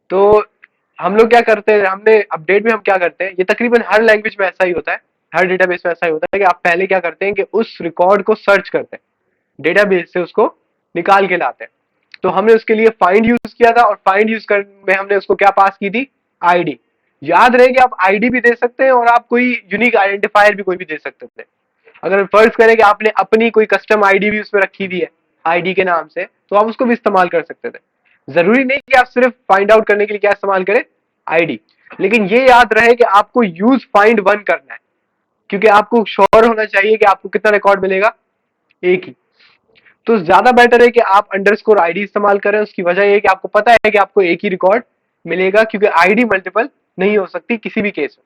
तो हम लोग क्या करते हैं, हमने अपडेट में हम क्या करते हैं, ये तकरीबन हर लैंग्वेज में ऐसा ही होता है, हर डेटाबेस में ऐसा ही होता है कि आप पहले क्या करते हैं कि उस रिकॉर्ड को सर्च करते हैं, डेटाबेस से उसको निकाल के लाते हैं। तो हमने उसके लिए फाइंड यूज किया था, और फाइंड यूज कर में हमने उसको क्या पास की थी, आईडी। याद रहे कि आप आईडी भी दे सकते हैं और आप कोई यूनिक आइडेंटिफायर भी कोई भी दे सकते थे। अगर फर्ज करें कि आपने अपनी कोई कस्टम आईडी भी उसमें रखी हुई है आईडी के नाम से, तो आप उसको भी इस्तेमाल कर सकते थे। जरूरी नहीं कि आप सिर्फ फाइंड आउट करने के लिए क्या इस्तेमाल करें, आईडी। लेकिन ये याद रहे कि आपको यूज फाइंड वन करना है, क्योंकि आपको श्योर होना चाहिए कि आपको कितना रिकॉर्ड मिलेगा, एक ही। तो ज्यादा बेटर है कि आप अंडरस्कोर आईडी इस्तेमाल करें। उसकी वजह यह है कि आपको पता है कि आपको एक ही रिकॉर्ड मिलेगा, क्योंकि आईडी मल्टीपल नहीं हो सकती किसी भी केस में।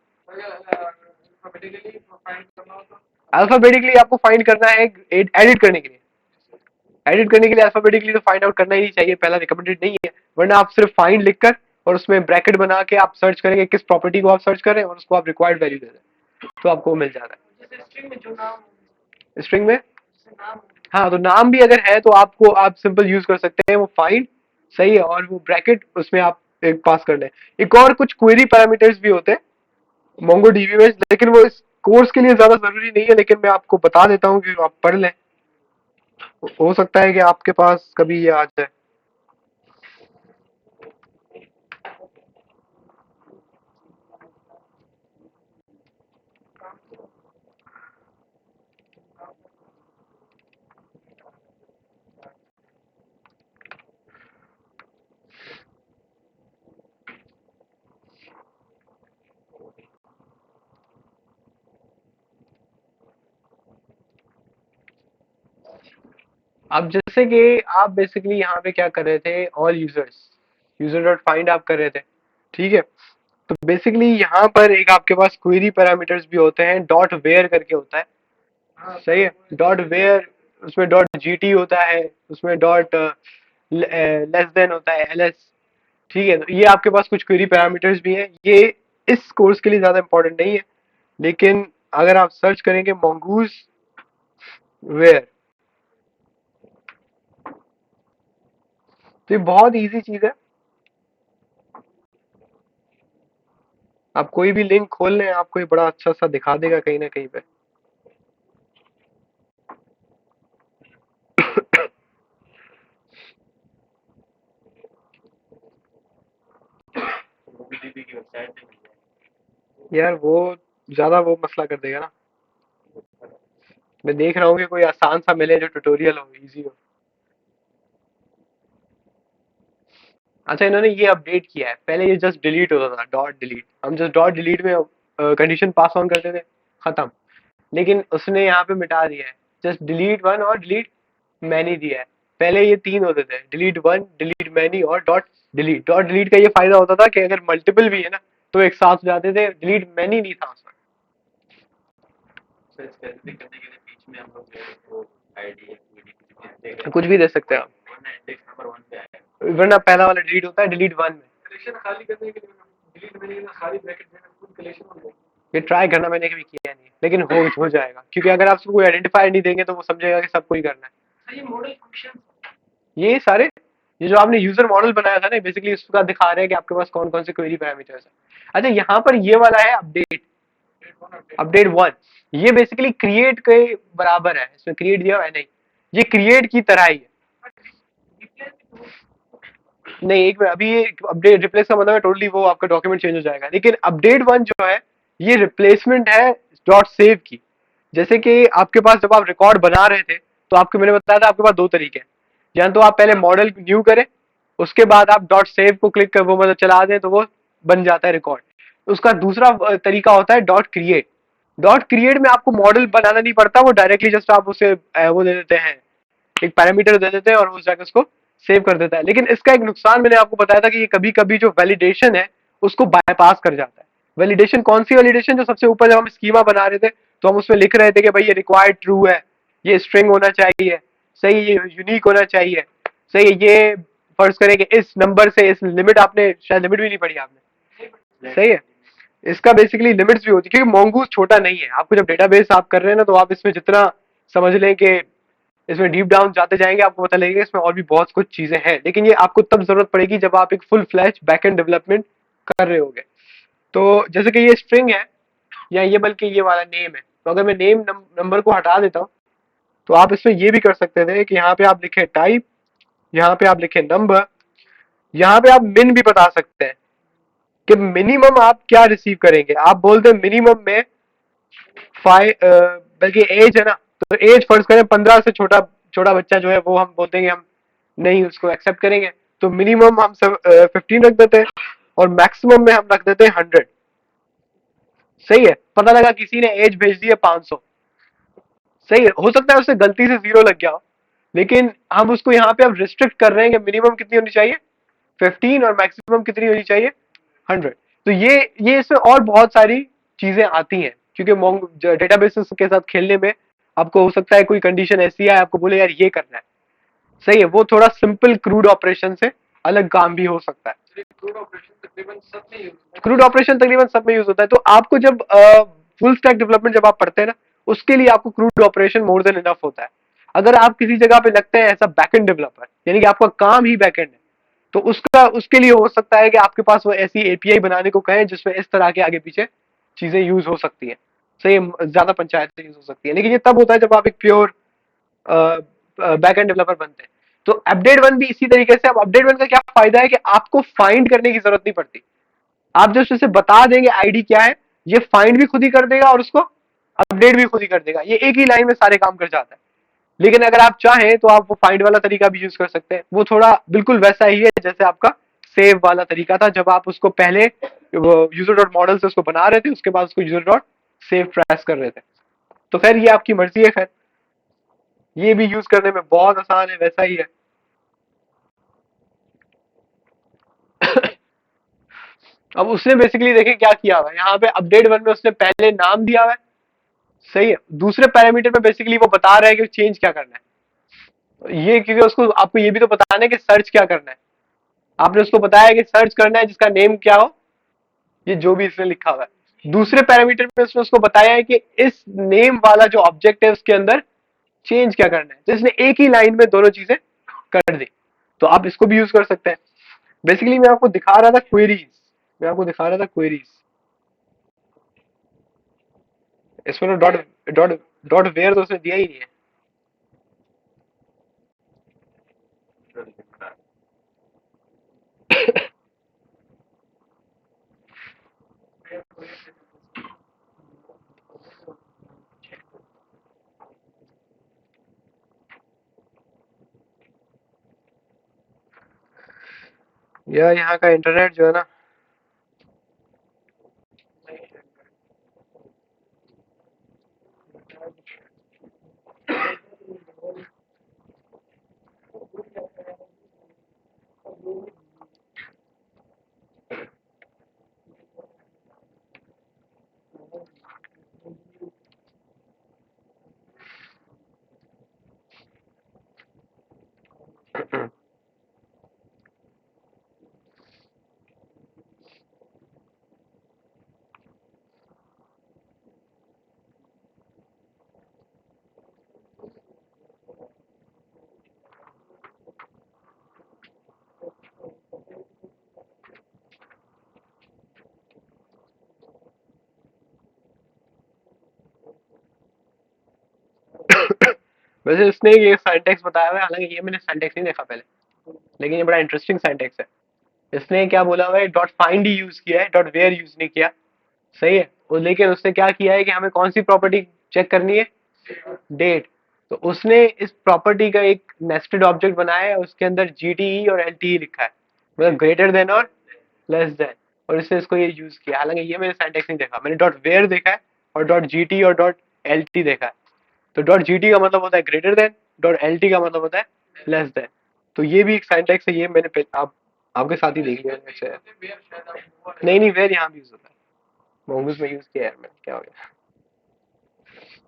अल्फाबेटिकली आपको फाइंड करना है, एडिट करने के लिए, एडिट करने के लिए अल्फाबेटिकली तो फाइंड आउट करना ही नहीं चाहिए, पहला रिकमेंडेड नहीं है। वरना आप सिर्फ फाइंड लिखकर और उसमें ब्रैकेट बना के आप सर्च करेंगे किस प्रॉपर्टी को आप सर्च करें, और उसको आप रिक्वायर्ड वैल्यू दे दें, तो आपको मिल जाता है। स्ट्रिंग में, हाँ, तो नाम भी अगर है तो आपको आप सिंपल यूज कर सकते हैं वो फाइंड, सही है, और वो ब्रैकेट उसमें आप एक पास कर लें। एक और कुछ क्वेरी पैरामीटर्स भी होते हैं मोंगो डीबी में, लेकिन वो इस कोर्स के लिए ज्यादा जरूरी नहीं है, लेकिन मैं आपको बता देता हूँ कि आप पढ़ लें, हो सकता है कि आपके पास कभी ये आ जाए। अब जैसे कि आप बेसिकली यहाँ पे क्या कर रहे थे, all users, user dot find आप कर रहे थे, ठीक है। तो बेसिकली यहाँ पर एक आपके पास क्वेरी पैरामीटर्स भी होते हैं, डॉट वेयर करके होता है, सही है, डॉट वेयर, उसमें डॉट जीटी होता है, उसमें डॉट लेस देन होता है, एलएस, ठीक है। तो ये आपके पास कुछ क्वेरी पैरामीटर्स भी हैं, ये इस कोर्स के लिए ज्यादा इंपॉर्टेंट नहीं है, लेकिन अगर आप सर्च करेंगे mongoose वेयर, तो ये बहुत इजी चीज है। आप कोई भी लिंक खोल लें, आपको ये बड़ा अच्छा सा दिखा देगा कहीं ना कहीं पे। यार वो ज्यादा वो मसला कर देगा ना, मैं देख रहा हूँ कि कोई आसान सा मिले जो ट्यूटोरियल हो, इजी हो। अच्छा, इन्होंने ये अपडेट किया है, पहले ये जस्ट डिलीट होता था, डॉट डिलीट, हम जस्ट डॉट डिलीट में कंडीशन पास ऑन करते थे, खत्म। लेकिन उसने यहाँ पे मिटा दिया है, जस्ट डिलीट वन और डिलीट मैनी दिया है। पहले ये तीन होते थे, डिलीट वन, डिलीट मैनी और डॉट डिलीट। डॉट डिलीट का ये फायदा होता था कि अगर मल्टीपल भी है ना तो एक साथ हो जाते थे, डिलीट मैनी नहीं था उसमें। कुछ भी दे सकते हैं आप, वरना पहला वाला डिलीट होता है डिलीट वन में। ये ट्राई करना मैंने कभी किया नहीं, लेकिन हो जाएगा, क्योंकि अगर आप उसको कोई आइडेंटिफायर नहीं देंगे तो वो समझेगा कि सबको ही करना है। ये सारे, ये जो आपने यूजर मॉडल बनाया था ना, बेसिकली उसका दिखा रहे हैं कि आपके पास कौन कौन से क्वेरी पैरामीटर्स है। अच्छा, यहाँ पर ये वाला है अपडेट, अपडेट वन, ये बेसिकली क्रिएट के बराबर है, इसमें क्रिएट दिया हुआ है नहीं, ये क्रिएट की तरह ही है। नहीं, एक मिनट, अभी ये अपडेट रिप्लेस का मतलब है टोटली वो आपका डॉक्यूमेंट चेंज हो जाएगा, लेकिन अपडेट वन जो है ये रिप्लेसमेंट है डॉट सेव की। जैसे कि आपके पास जब आप रिकॉर्ड बना रहे थे, तो आपको मैंने बताया था आपके पास दो तरीके हैं, या तो आप पहले मॉडल न्यू करें, उसके बाद आप डॉट सेव को क्लिक कर वो मतलब चला दें तो वो बन जाता है रिकॉर्ड। उसका दूसरा तरीका होता है डॉट क्रिएट। डॉट क्रिएट में आपको मॉडल बनाना नहीं पड़ता, वो डायरेक्टली जस्ट आप उसे वो दे देते हैं, एक पैरामीटर दे देते हैं और वो जाकर उसको सेव कर देता है। लेकिन इसका एक नुकसान मैंने आपको बताया था कि ये कभी कभी जो वैलिडेशन है उसको बायपास कर जाता है। वैलिडेशन कौन सी वैलिडेशन, जो सबसे ऊपर जब हम स्कीमा बना रहे थे तो हम उसमें लिख रहे थे कि भाई ये रिक्वायर्ड ट्रू है, ये स्ट्रिंग होना चाहिए, सही, ये यूनिक होना चाहिए, सही है, ये फर्ज करें कि इस नंबर से इस लिमिट, आपने शायद लिमिट भी नहीं पढ़ी आपने, सही है। इसका बेसिकली लिमिट्स भी होती है, क्योंकि mongoose छोटा नहीं है। आपको जब डेटाबेस आप कर रहे हैं ना, तो आप इसमें जितना समझ लें कि इसमें डीप डाउन जाते जाएंगे आपको पता लगेगा इसमें और भी बहुत कुछ चीजें हैं, लेकिन ये आपको तब जरूरत पड़ेगी जब आप एक फुल फ्लैश बैकएंड डेवलपमेंट कर रहे होगे। तो जैसे कि ये स्ट्रिंग है या ये बल्कि ये वाला नेम है, तो अगर मैं नेम नंबर को हटा देता हूँ तो आप इसमें ये भी कर सकते थे कि यहाँ पे आप लिखे टाइप, यहाँ पे आप लिखे नंबर, यहाँ पे आप मिन भी बता सकते हैं कि मिनिमम आप क्या रिसीव करेंगे। आप बोलते हैं मिनिमम में बल्कि एज है ना, तो एज फर्ज करें 15 से छोटा छोटा बच्चा जो है वो हम बोलते हैं कि हम नहीं उसको एक्सेप्ट करेंगे, तो मिनिमम हम सब 15 रख देते हैं और मैक्सिमम में हम रख देते हैं 100। सही है, पता लगा किसी ने एज भेज दी है 500, सही है, हो सकता है उससे गलती से जीरो लग गया हो, लेकिन हम उसको यहाँ पे अब रिस्ट्रिक्ट कर रहे हैं कि मिनिमम कितनी होनी चाहिए 15 और मैक्सिमम कितनी होनी चाहिए 100। तो ये इसमें और बहुत सारी चीजें आती हैं, क्योंकि डेटाबेसेस के साथ खेलने में आपको हो सकता है कोई कंडीशन ऐसी है आपको बोले यार ये करना है, सही है, वो थोड़ा सिंपल क्रूड ऑपरेशन से अलग काम भी हो सकता है। क्रूड ऑपरेशन तकरीबन सब में यूज होता है, तो आपको जब फुल स्टैक डेवलपमेंट जब आप पढ़ते हैं ना, उसके लिए आपको crude operation more than enough होता है। अगर आप किसी जगह पे लगते हैं ऐसा बैकएंड डेवलपर, यानी कि आपका काम ही बैकएंड है, तो उसका उसके लिए हो सकता है कि आपके पास वो ऐसी एपीआई बनाने को कहें जिसमें इस तरह के आगे पीछे चीजें यूज हो सकती हैं, सही है, ज्यादा पंचायत यूज हो सकती है, लेकिन ये तब होता है जब आप एक प्योर बैकएंड डेवलपर बनते हैं। तो अपडेट वन भी इसी तरीके से। अब अपडेट वन का क्या फायदा है कि आपको फाइंड करने की जरूरत नहीं पड़ती, आप जस्ट उसे बता देंगे आईडी क्या है, ये फाइंड भी खुद ही कर देगा और उसको अपडेट भी खुद ही कर देगा, ये एक ही लाइन में सारे काम कर जाता है। लेकिन अगर आप चाहें तो आप वो फाइंड वाला तरीका भी यूज कर सकते हैं, वो थोड़ा बिल्कुल वैसा ही है जैसे आपका सेव वाला तरीका था, जब आप उसको पहले यूजर डॉट मॉडल से उसको बना रहे थे, उसके बाद उसको यूजर डॉट सेव प्रेस कर रहे थे। तो खैर ये आपकी मर्जी है, खैर ये भी यूज करने में बहुत आसान है, वैसा ही है। अब उसने बेसिकली देखें क्या किया हुआ है, यहाँ पे अपडेट वन में उसने पहले नाम दिया हुआ है, सही है, दूसरे पैरामीटर में बेसिकली वो बता रहा है कि चेंज क्या करना है, ये क्योंकि उसको आपको ये भी तो बताना है कि सर्च क्या करना है, आपने उसको बताया कि सर्च करना है जिसका नेम क्या हो, ये जो भी इसने लिखा हुआ है। दूसरे पैरामीटर में उसने उसको बताया है कि इस नेम वाला जो ऑब्जेक्ट है उसके अंदर चेंज क्या करना है, तो इसने एक ही लाइन में दोनों चीजें कर दी। तो आप इसको भी यूज कर सकते हैं। बेसिकली मैं आपको दिखा रहा था क्वेरीज, मैं आपको दिखा रहा था क्वेरीज, इसमें तो डॉट डॉट डॉट वेयर तो उसने दिया ही नहीं है। यार यहाँ का इंटरनेट जो है ना, वैसे इसने ये सिंटैक्स बताया हुआ है, हालांकि ये मैंने सिंटैक्स नहीं देखा पहले, लेकिन ये बड़ा इंटरेस्टिंग सिंटैक्स है। इसने क्या बोला हुआ है, डॉट फाइंड ही यूज किया है, डॉट वेयर यूज नहीं किया, सही है, और लेकिन उसने क्या किया है कि हमें कौन सी प्रॉपर्टी चेक करनी है, डेट। तो उसने इस प्रॉपर्टी का एक नेस्टेड ऑब्जेक्ट बनाया है, उसके अंदर जीटीई और एलटीई लिखा है, मतलब ग्रेटर देन और लेस देन, और इसने इसको ये यूज किया। हालांकि ये मैंने सिंटैक्स नहीं देखा, मैंने डॉट वेयर देखा है और डॉट जीटी और डॉट एलटी देखा है। तो डॉट जीटी का मतलब होता है ग्रेटर देन, डॉट एलटी का मतलब होता है लेस देन। तो ये भी एक सिंटैक्स है, ये मैंने आप आपके साथ ही देख लिया अच्छा। नहीं नहीं, वेयर यहाँ भी यूज होता है, मोंगूस में यूज किया है मैंने, क्या हो गया।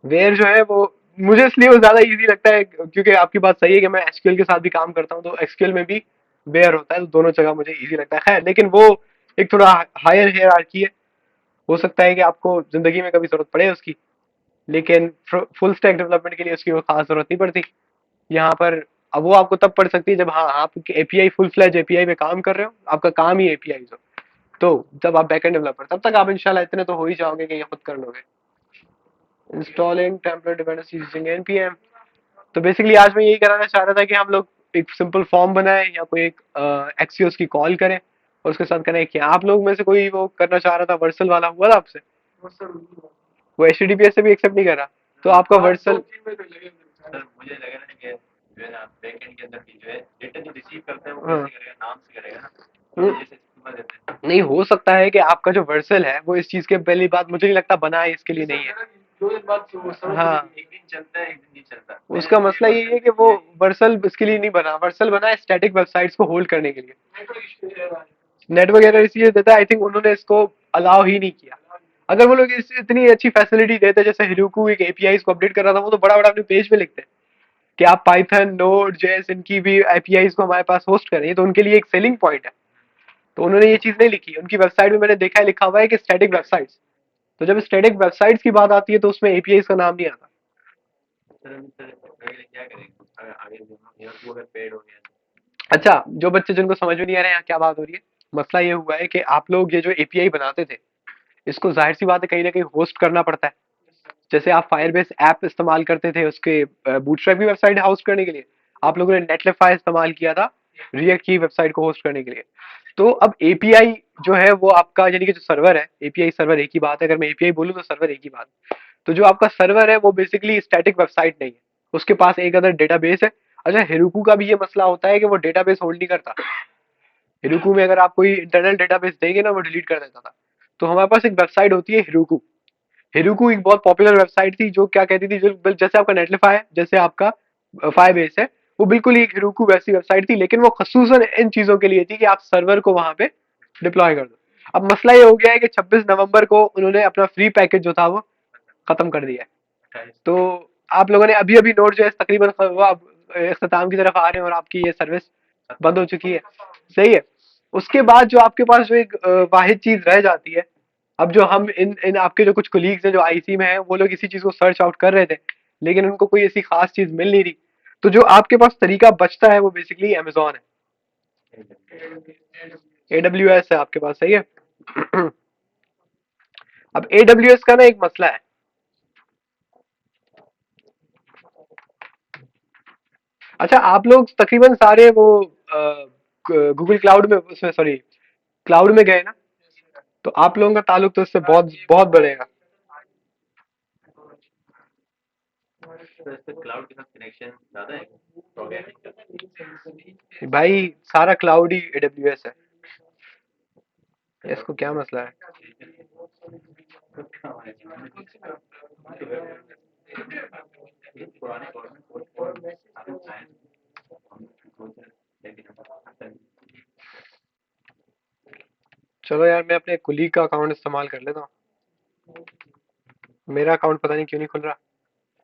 वेयर जो है वो मुझे इसलिए वो ज्यादा इजी लगता है क्योंकि आपकी बात सही है कि मैं एसक्यूएल के साथ भी काम करता हूँ, तो एसक्यूएल में भी वेयर होता है, तो दोनों जगह मुझे इजी लगता है। खैर लेकिन वो एक थोड़ा हायर हायरार्की है, हो सकता है कि आपको जिंदगी में कभी जरूरत पड़े उसकी, लेकिन फुल स्टैक डेवलपमेंट के लिए उसकी वो खास जरूरत नहीं पड़ती। यहाँ पर। अब वो आपको तब पड़ सकती है जब हाँ आप एपीआई फुल फ्लैज एपीआई पे काम कर रहे हो, आपका काम ही एपीआई हो। तो जब आप बैकएंड डेवलपर, तब तक आप इंशाल्लाह इतने तो हो ही जाओगे कि ये खुद कर लोगे। Installing template dependency using NPM. तो बेसिकली आज मैं यही कराना चाह रहा था कि हम लोग एक सिंपल फॉर्म बनाएं या कोई एक एक्सियोस की कॉल करें और उसके साथ कनेक्ट किया। आप लोग में से कोई वो करना चाह रहा था वर्सल वाला, हुआ था आपसे? वो एचटीटीपीएस से भी एक्सेप्ट नहीं कर रहा, तो आपका वर्सल। सर मुझे लग रहा है कि जो है ना बैकएंड के अंदर भी जो है डेटा जो रिसीव करता है वो हाँ। कैसे करेगा, नाम से करेगा ना, हम्म, जैसे स्कीमा देते हैं। नहीं हो सकता है कि आपका जो वर्सल है वो इस चीज के, पहली बात मुझे नहीं लगता बना है इसके लिए नहीं है। हाँ, एक दिन चलता है एक दिन नहीं चलता। उसका मसला ये है कि वो वर्सल इसके लिए नहीं बना, वर्सल बना है स्टैटिक वेबसाइट्स को होल्ड करने के लिए। नेटवर्क एरर इसलिए देता है, आई थिंक उन्होंने इसको अलाउ ही नहीं किया। अगर वो लोग इतनी अच्छी फैसिलिटी देते, जैसे हेरोकू एक एपीआई को अपडेट कर रहा था, वो तो बड़ा बड़ा अपने पेज पे लिखते हैं कि आप पाइथन नोड जेएस इनकी भी एपीआई को हमारे पास होस्ट करें, तो उनके लिए एक सेलिंग पॉइंट है। तो उन्होंने ये चीज नहीं लिखी, उनकी वेबसाइट में मैंने देखा है लिखा हुआ है कि स्टैटिक वेबसाइट्स। तो जब स्टैटिक वेबसाइट्स की बात आती है तो उसमें एपीआई का नाम नहीं आता। सर हम सर आगे क्या करेंगे, आगे यहाँ तो अगर पेड हो गया अच्छा, जो बच्चे जिनको समझ में नहीं आ रहे हैं यहाँ क्या बात हो रही है, मसला ये हुआ है कि आप लोग ये जो एपीआई बनाते थे, इसको जाहिर सी बात है कहीं ना कहीं होस्ट करना पड़ता है। जैसे आप फायरबेस ऐप इस्तेमाल करते थे उसके बूटस्ट्रैप की वेबसाइट होस्ट करने के लिए, आप लोगों ने नेटलिफाई इस्तेमाल किया था रिएक्ट की वेबसाइट को होस्ट करने के लिए। तो अब एपीआई जो है वो आपका, यानी कि जो सर्वर है, एपीआई सर्वर एक ही बात है, अगर मैं एपीआई बोलूँ तो सर्वर एक ही बात। तो जो आपका सर्वर है वो बेसिकली स्टैटिक वेबसाइट नहीं है, उसके पास एक अदर डेटाबेस है। अच्छा, हेरोकू का भी ये मसला होता है कि वो डेटाबेस होल्ड नहीं करता। हेरोकू में अगर आप कोई इंटरनल डेटाबेस देंगे ना, वो डिलीट कर देता था। तो हमारे पास एक वेबसाइट होती है हेरोकू। हेरोकू एक बहुत पॉपुलर वेबसाइट थी जो क्या कहती थी, जो जैसे आपका नेटलिफाई है, जैसे आपका फायरबेस है, वो बिल्कुल ही एक हेरोकू वैसी वेबसाइट थी, लेकिन वो खसूसन इन चीजों के लिए थी कि आप सर्वर को वहां पे डिप्लॉय कर दो। अब मसला ये हो गया है कि 26 नवंबर को उन्होंने अपना फ्री पैकेज जो था वो खत्म कर दिया है। 28। तो आप लोगों ने अभी अभी नोट जो है तकरीबन वो अब इख्तिताम की तरफ आ रहे हैं और आपकी ये सर्विस बंद हो चुकी है। सही है। उसके बाद जो आपके पास जो एक वाहिद चीज रह जाती है, अब जो हम इन इन आपके जो कुछ कोलीग्स हैं जो आईसी में हैं, वो लोग इसी चीज को सर्च आउट कर रहे थे, लेकिन उनको कोई ऐसी खास चीज मिल नहीं रही। तो जो आपके पास तरीका बचता है वो बेसिकली अमेजोन है, एडब्ल्यू एस है आपके पास। सही है। अब एडब्ल्यू एस का ना एक मसला है। अच्छा, आप लोग तकरीबन सारे वो गूगल क्लाउड में, उसमें सॉरी क्लाउड में गए ना, तो आप लोगों का ताल्लुक तो इससे बहुत बहुत बढ़ेगा। तो इस पे क्लाउड के साथ कनेक्शन ज़्यादा है प्रोग्रामिंग का। भाई सारा क्लाउड ही एडब्ल्यूएस है, क्लाउड इसको क्या मसला है? हमारे ज़माने में ये पुराने गवर्नमेंट कोर्स हम साइंस हम सोच रहे थे, लेकिन हम चलो यार, मैं अपने कुलीग का अकाउंट इस्तेमाल कर लेता हूँ। मेरा अकाउंट पता नहीं क्यों नहीं खुल रहा।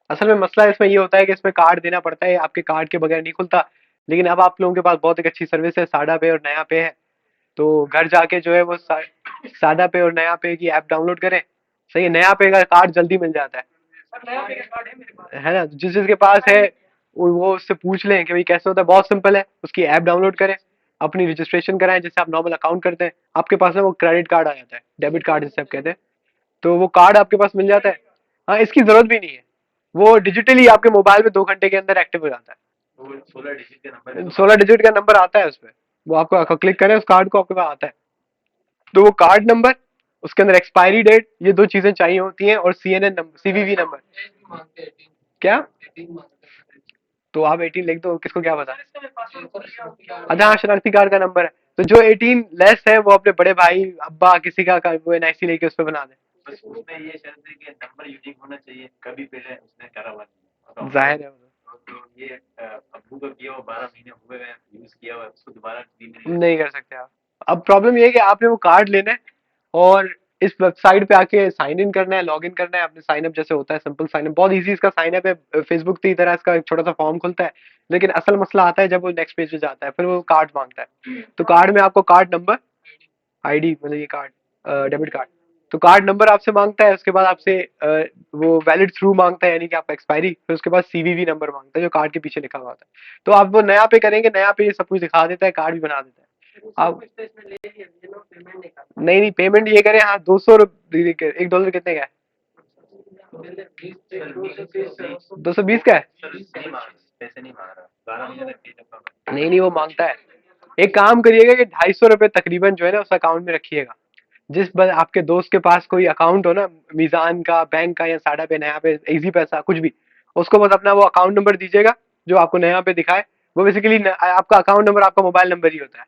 असल में मसला इसमें ये होता है कि इसमें कार्ड देना पड़ता है, आपके कार्ड के बगैर नहीं खुलता। लेकिन अब आप लोगों के पास बहुत एक अच्छी सर्विस है, साडा पे और नया पे है। तो घर जाके जो है वो सादा पे और नया पे की ऐप डाउनलोड करें। सही है, नया पे का कार्ड जल्दी मिल जाता है ना? जिस जिसके पास है वो उससे पूछ लें कि भाई कैसे होता है, बहुत सिंपल है। उसकी ऐप डाउनलोड करें, अपनी रजिस्ट्रेशन कराएं जैसे आप नॉर्मल अकाउंट करते हैं, आपके पास ना वो क्रेडिट कार्ड आ जाता है, डेबिट कार्ड जिसे आप कहते हैं। तो वो कार्ड आपके पास मिल जाता है। हाँ, इसकी जरूरत भी नहीं है, वो डिजिटली आपके मोबाइल में 2 घंटे के अंदर एक्टिव हो जाता वो 16 डिजिट का नंबर है है। तो 16 डिजिट का नंबर आता है उस पर, वो आपको क्लिक करें उस कार्ड को, आपके पास आता है। तो वो कार्ड नंबर, उसके अंदर एक्सपायरी डेट, ये दो चीजें चाहिए होती हैं, और सीएनएन नंबर, सीवीवी नंबर। क्या? तो आप 18 लिख दो, किसको क्या पता। अच्छा हाँ, शनाख्ती कार्ड का नंबर है। तो जो 18 लेस है वो अपने बड़े भाई अब्बा किसी का वो एनआईसी लेके उस पर बना दे। बस उसमें ये शर्त है कि नंबर यूनिक होना चाहिए, कभी पहले उसने करा हुआ नहीं है। जाहिर है। तो ये अब्बू का किया हुआ 12 महीने हुए हैं यूज किया हुआ, उसको दोबारा रिडीम नहीं कर सकते आप। अब प्रॉब्लम ये है कि आपने वो कार्ड लेना है और इस वेबसाइट पे आके साइन इन करना है, लॉग इन करना है, अपने साइन अप जैसे होता है सिंपल साइन अप, बहुत इजी इसका साइन अप है। फेसबुक की तरह इसका एक छोटा सा फॉर्म खुलता है। लेकिन असल मसला आता है जब वो नेक्स्ट पेज पे जाता है, फिर वो कार्ड मांगता है। तो कार्ड में आपको कार्ड नंबर, आईडी मतलब ये कार्ड, डेबिट कार्ड, तो कार्ड नंबर आपसे मांगता है, उसके बाद आपसे वो वैलिड थ्रू मांगता है, यानी कि आपका एक्सपायरी, फिर उसके बाद सीवीवी नंबर मांगता है जो कार्ड के पीछे लिखा हुआ होता है। तो आप वो नया पे करेंगे, नया पे ये सब कुछ दिखा देता है, कार्ड भी बना देता है आप। नहीं नहीं, पेमेंट ये करें, हाँ 200 $1 कितने का है? सर बीस 220 का है? सर नहीं मांग पैसे नहीं मांग रहा 12 महीने तक नहीं। नहीं नहीं, वो मांगता है। एक काम करिएगा कि 250 रुपये तकरीबन जो है ना उस अकाउंट में रखिएगा। आपके दोस्त के पास कोई अकाउंट हो ना, मीजान का, बैंक का, या साडा पे, नया पे, इजी पैसा, कुछ भी, उसको बस अपना वो अकाउंट नंबर दीजिएगा जो आपको नया पे दिखाए। वो बेसिकली आपका अकाउंट नंबर आपका मोबाइल नंबर ही होता है।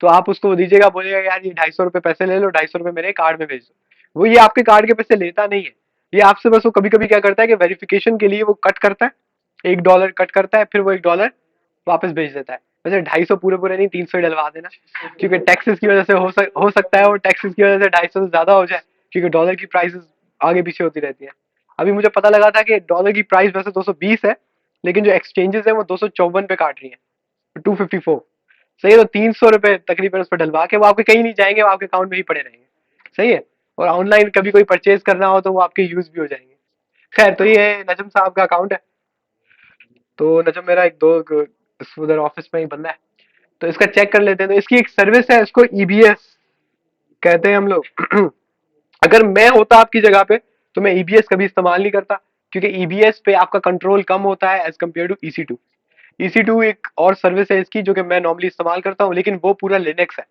तो आप उसको दीजिएगा, बोलिएगा यार ये 250 रुपये पैसे ले लो, 250 रुपये मेरे कार्ड में भेज दो। वो ये आपके कार्ड के पैसे लेता नहीं है। ये आपसे बस वो कभी कभी क्या करता है कि वेरिफिकेशन के लिए वो कट करता है, $1 कट करता है, फिर वो $1 वापस भेज देता है। वैसे 250 पूरे पूरे नहीं, 300 ही डलवा देना, क्योंकि टैक्सेस की वजह से हो सकता है वो टैक्सेस की वजह से 250 से ज्यादा हो जाए, क्योंकि डॉलर की प्राइसेस आगे पीछे होती रहती है। अभी मुझे पता लगा था कि डॉलर की प्राइस वैसे 220 है, लेकिन जो एक्सचेंजेस है वो 254 पे काट रही है, 254। सही है, तो 300 रुपये तकरीबन उस पर डलवा के वो आपके कहीं नहीं जाएंगे, वो आपके अकाउंट में ही पड़े रहेंगे। सही है। और ऑनलाइन कभी कोई परचेज करना हो तो वो आपके यूज भी हो जाएंगे। खैर, तो ये नजम साहब का अकाउंट है। तो नजम मेरा एक दो उधर ऑफिस में ही बंदा है, तो इसका चेक कर लेते हैं। तो इसकी एक सर्विस है, इसको ईबीएस कहते हैं हम लोग। अगर मैं होता आपकी जगह पे तो मैं ईबीएस कभी इस्तेमाल नहीं करता, क्योंकि ईबीएस पे आपका कंट्रोल कम होता है as compare to EC2। EC2 एक और सर्विस है इसकी जो कि मैं नॉर्मली इस्तेमाल करता हूँ, लेकिन वो पूरा लिनक्स है।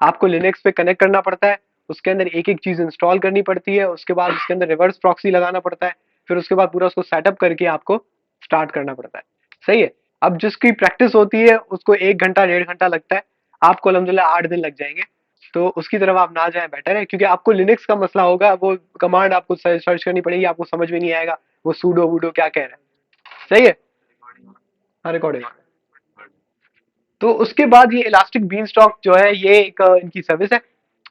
आपको लिनक्स पे कनेक्ट करना पड़ता है, उसके अंदर एक एक चीज इंस्टॉल करनी पड़ती है, उसके बाद उसके अंदर रिवर्स प्रॉक्सी लगाना पड़ता है, फिर उसके बाद पूरा उसको सेटअप करके आपको स्टार्ट करना पड़ता है। सही है। अब जिसकी प्रैक्टिस होती है उसको 1 घंटा 1.5 घंटा लगता है, आपको अलहमदुल्ला 8 दिन लग जाएंगे। तो उसकी तरफ आप ना जाएं, बेटर है, क्योंकि आपको लिनक्स का मसला होगा, वो कमांड आपको सर्च करनी पड़ेगी, आपको समझ में नहीं आएगा वो सूडो वूडो क्या कह रहा है। सही है। हाँ, रिकॉर्डिंग। तो उसके बाद ये इलास्टिक बीन स्टॉक जो है ये एक इनकी सर्विस है।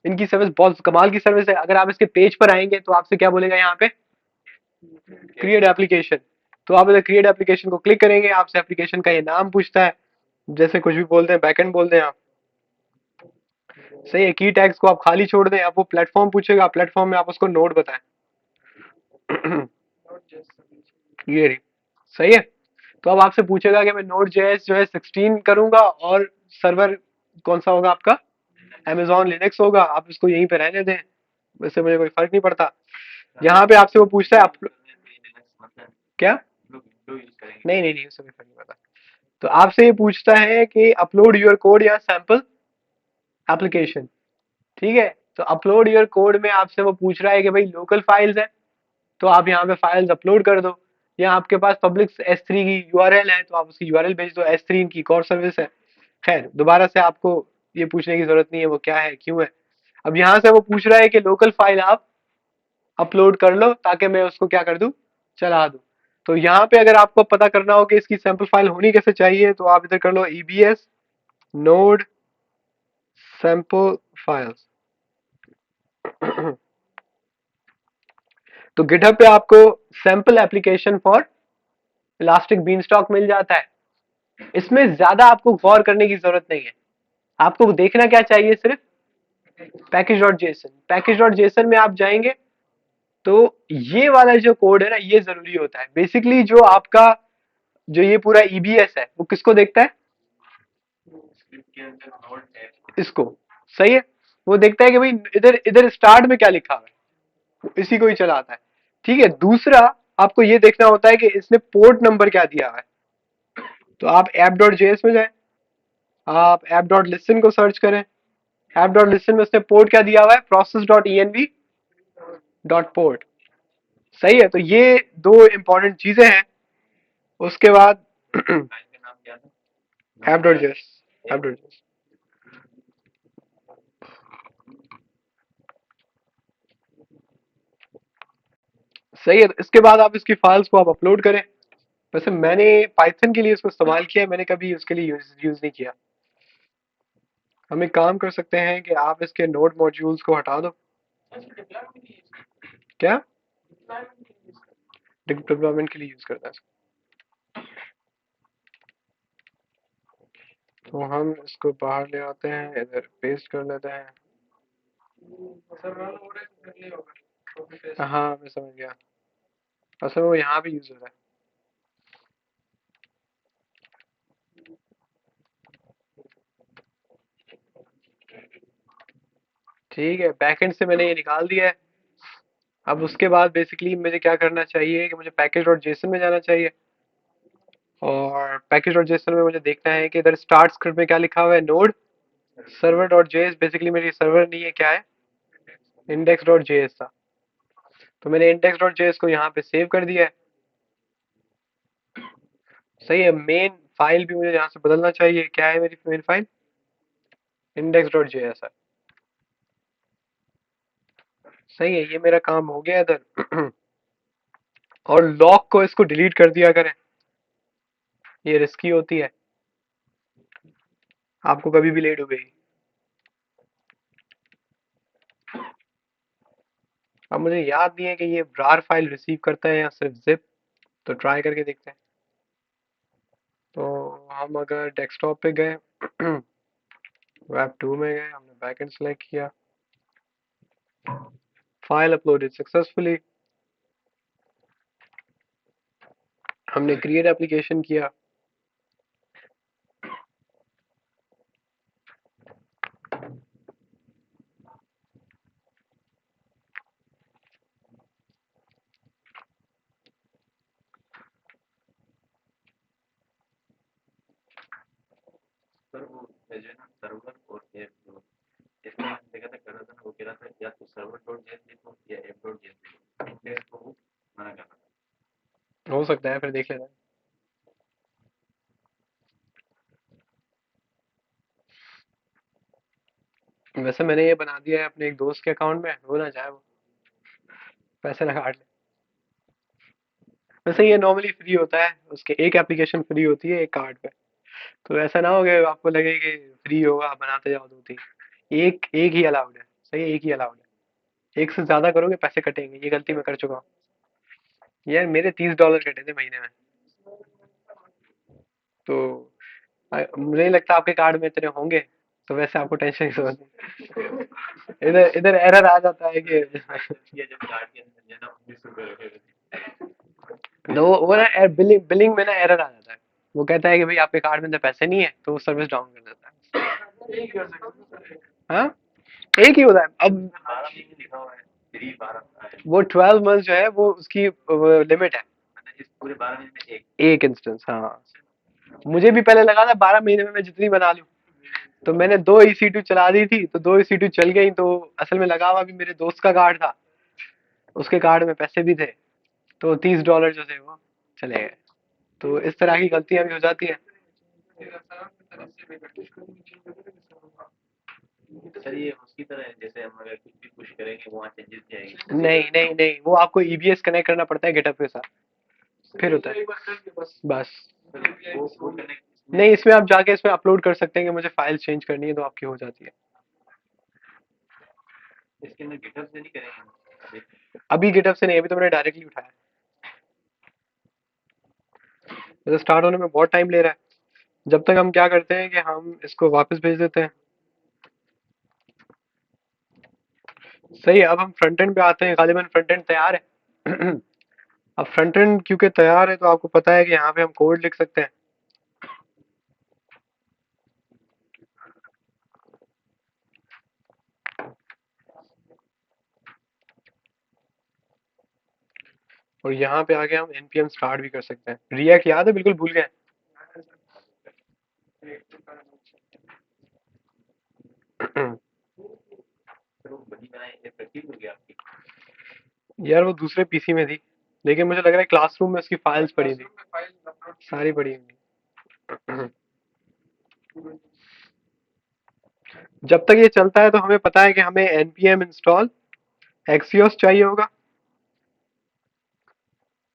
इनकी सर्विस बहुत कमाल की सर्विस है। अगर आप इसके पेज पर आएंगे तो आपसे क्या बोलेगा यहाँ पे, क्रिएट एप्लीकेशन। तो आप इधर क्रिएट एप्लीकेशन को क्लिक करेंगे, आपसे एप्लीकेशन का ये नाम पूछता है, जैसे कुछ भी बोलते हैं, बैकएंड बोल दें आप। सही है। की टैग्स को आप खाली छोड़ दें। अब वो प्लेटफॉर्म पूछेगा, प्लेटफॉर्म में आप उसको नोड बताएं। ये रही। सही है। तो अब आपसे पूछेगा कि मैं नोड जेएस जो है 16 करूंगा, और सर्वर कौन सा होगा आपका, Amazon लिनक्स होगा। आप इसको यहीं पे रहने दें, वैसे मुझे कोई फर्क नहीं पड़ता। यहाँ पे आपसे वो पूछता है आप क्या, नहीं नहीं नहीं, उससे कोई फर्क नहीं पड़ता। तो आपसे ये पूछता है कि अपलोड योर कोड या सैंपल एप्लीकेशन। ठीक है। तो अपलोड योर कोड में आपसे वो पूछ रहा है कि भाई लोकल फाइल्स है, तो आप यहाँ पे फाइल्स अपलोड कर दो, या आपके पास पब्लिक S3 की यूआरएल है तो आप उसकी यूआरएल भेज दो। S3 इनकी एक और सर्विस है। खैर, दोबारा से आपको ये पूछने की जरूरत नहीं है वो क्या है क्यों है। अब यहाँ से वो पूछ रहा है कि लोकल फाइल आप अपलोड कर लो ताकि मैं उसको क्या कर दूं, चला दूं। तो यहाँ पे अगर आपको पता करना हो कि इसकी सैंपल फाइल होनी कैसे चाहिए, तो आप इधर कर लो EBS नोड सैंपल फाइल्स। तो गिटहब पे आपको sample application for elastic beanstalk मिल जाता है। इसमें ज्यादा आपको गौर करने की जरूरत नहीं है। आपको देखना क्या चाहिए, सिर्फ पैकेज.जेसन में आप जाएंगे तो ये वाला जो कोड है ना ये जरूरी होता है। बेसिकली जो आपका जो ये पूरा EBS है वो किसको देखता है, इसको। सही है। वो देखता है कि भाई इधर इधर स्टार्ट में क्या लिखा हुआ है, वो इसी को ही चलाता है। ठीक है। दूसरा, आपको ये देखना होता है कि इसने पोर्ट नंबर क्या दिया हुआ है। तो आप app.js में जाए, आप app.listen को सर्च करें। app.listen में उसने पोर्ट क्या दिया हुआ है, process.env.port। सही है। तो ये दो इंपॉर्टेंट चीजें हैं। उसके बाद app.js, app.js। सही है। तो इसके बाद आप इसकी फाइल्स को आप अपलोड करें। वैसे मैंने पाइथन के लिए इसको इस्तेमाल किया है, मैंने कभी उसके लिए यूज नहीं किया। हम एक काम कर सकते हैं कि आप इसके नोड मॉड्यूल्स को हटा दो। क्या, डिप्लॉयमेंट के लिए यूज करता है इसको। तो हम इसको बाहर ले आते हैं, इधर पेस्ट कर लेते हैं। हाँ मैं समझ गया। असल में वो यहाँ पे यूज हो रहा है। ठीक है, बैकएंड से मैंने ये निकाल दिया है। अब उसके बाद बेसिकली मुझे क्या करना चाहिए कि मुझे पैकेज डॉट जेसन में जाना चाहिए, और पैकेज डॉट जेसन में मुझे देखना है कि इधर स्टार्ट स्क्रिप्ट में क्या लिखा हुआ है, node server dot JS. Basically मेरी सर्वर नहीं है, क्या है, इंडेक्स डॉट जेएस था। तो मैंने इंडेक्स डॉट जेएस को यहाँ पे सेव कर दिया है। सही है, मेन फाइल भी मुझे यहाँ से बदलना चाहिए। क्या है मेरी main file, index dot JS है। सही है, ये मेरा काम हो गया इधर। और लॉक को इसको डिलीट कर दिया करें, ये रिस्की होती है, आपको कभी भी लेट हो गई। अब मुझे याद नहीं है कि ये rar फाइल रिसीव करता है या सिर्फ जिप, तो ट्राई करके देखते हैं। तो हम अगर डेस्कटॉप पे गए, वेब 2 में गए, हमने बैकएंड सेलेक्ट किया, फाइल अपलोडेड सक्सेसफुली, हमने क्रिएट एप्लीकेशन किया। सर वो जो है ना सर्वर और ऐप जो इसमें मैंने देखा था कर रहा था ना, वो कह रहा था या तो सर्वर डॉट जेएस लिखो या ऐप डॉट जेएस लिखो, इंडेक्स को वो मना कर रहा हो सकता है, फिर देख लेना। वैसे मैंने ये बना दिया है अपने एक दोस्त के अकाउंट में, हो ना चाहे वो पैसे ना काट ले। वैसे ये नॉर्मली फ्री होता है, उसके एक एप्लीकेशन फ्री होती है एक कार्ड पे। तो ऐसा ना हो कि आपको लगे कि फ्री होगा, बनाते जाओ दो तीन। एक एक ही अलाउड है। सही है, एक ही अलाउड है। एक से ज्यादा करोगे पैसे कटेंगे, ये गलती मैं कर चुका हूँ। यार मेरे $30 कटे थे महीने में। तो मुझे नहीं लगता आपके कार्ड में इतने होंगे, तो वैसे आपको टेंशन की जरूरत नहीं। इधर इधर एरर आ जाता है कि है। ये जब कार्ड के अंदर जो है ना 19 रुपए रखे थे। तो वो ना बिलिंग बिलिंग में ना एरर आ जाता है। वो कहता है कि भाई आपके कार्ड में अंदर पैसे नहीं है, तो वो सर्विस डाउन कर देता है। हाँ, एक ही होता है अब। 12 महीने लिखा हुआ है, फ्री 12 वो 12 मंथ जो है वो उसकी लिमिट है। मतलब इस पूरे 12 महीने में एक। एक इंस्टेंस, हाँ। मुझे भी पहले लगा था 12 महीने में मैं जितनी बना लूं, तो मैंने 2 EC2 चला दी थी, तो 2 EC2 चल गई। तो असल में लगा हुआ भी मेरे दोस्त का कार्ड था, उसके कार्ड में पैसे भी थे, तो $30 जो थे वो चले गए। तो इस तरह की गलतियां भी हो जाती हैं। सर ये उसकी तरह है जैसे हम अगर कुछ भी पुश करेंगे वहाँ चेंजेस जाएगी। नहीं नहीं नहीं, वो आपको EBS कनेक्ट करना पड़ता है गेटअप के साथ, फिर होता है। बस। वो कनेक्ट नहीं, इसमें आप जाके इसमें अपलोड कर सकते हैं कि मुझे फाइल चेंज करनी है, तो आपकी हो जाती है। इसके अंदर गिटहब से नहीं करेंगे हम अभी। अभी गेटअप से नहीं, अभी तो मैंने डायरेक्टली उठाया। जैसे स्टार्ट होने में बहुत टाइम ले रहा है। जब तक हम क्या करते हैं कि हम इसको वापस भेज देते हैं। सही है, अब हम फ्रंट एंड पे आते हैं। गालिबन फ्रंट एंड तैयार है। अब फ्रंट एंड क्योंकि तैयार है, तो आपको पता है कि यहाँ पे हम कोड लिख सकते हैं। और यहाँ पे आके हम npm स्टार्ट भी कर सकते हैं। रिएक्ट याद है, बिल्कुल भूल गए। फिर वो बनी बनाई इफेक्टिव हो गया आपकी। यार वो दूसरे पीसी में थी, लेकिन मुझे लग रहा है क्लासरूम में उसकी फाइल्स पड़ी थी, सारी पड़ी हुई। जब तक ये चलता है तो हमें पता है कि हमें npm इंस्टॉल एक्सियोस चाहिए होगा,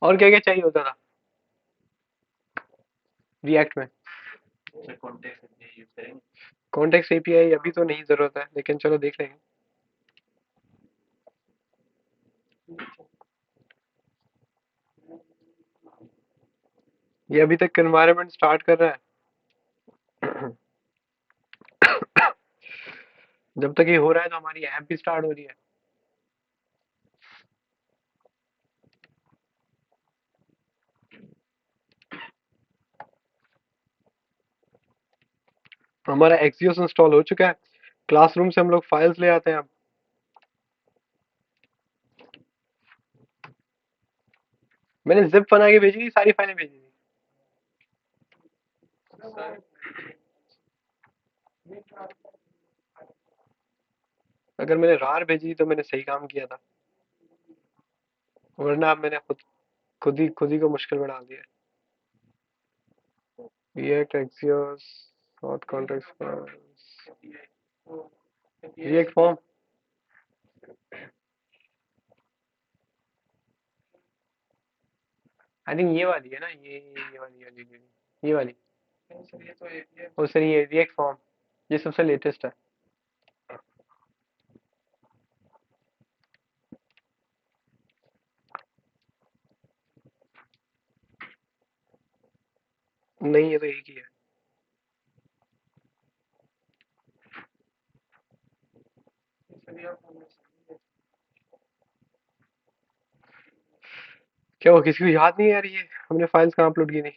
और क्या क्या चाहिए होता था रिएक्ट में। सर कॉन्टेक्स्ट यूज करेंगे। कॉन्टेक्स्ट एपीआई अभी तो नहीं जरूरत है, लेकिन चलो देख लेंगे। ये अभी तक एनवायरनमेंट स्टार्ट कर रहा है। जब तक ये हो रहा है तो हमारी ऐप भी स्टार्ट हो रही है। हमारा एक्सियोस इंस्टॉल हो चुका है। क्लासरूम से हम लोग फाइल्स ले आते हैं अब। मैंने जिप बना के भेजी थी, सारी फाइलें भेजी थी। सर अगर मैंने रार भेजी तो मैंने सही काम किया था, वरना अब मैंने खुद ही को मुश्किल में डाल दिया। React Axios not context react form. I think ये वाली है ना, ये वाली। ओ सर, ये रिएक्ट फॉर्म, ये सबसे लेटेस्ट है। नहीं, ये तो एक ही है। क्या वो किसी को याद नहीं आ रही है हमने फाइल्स कहाँ अपलोड की थी?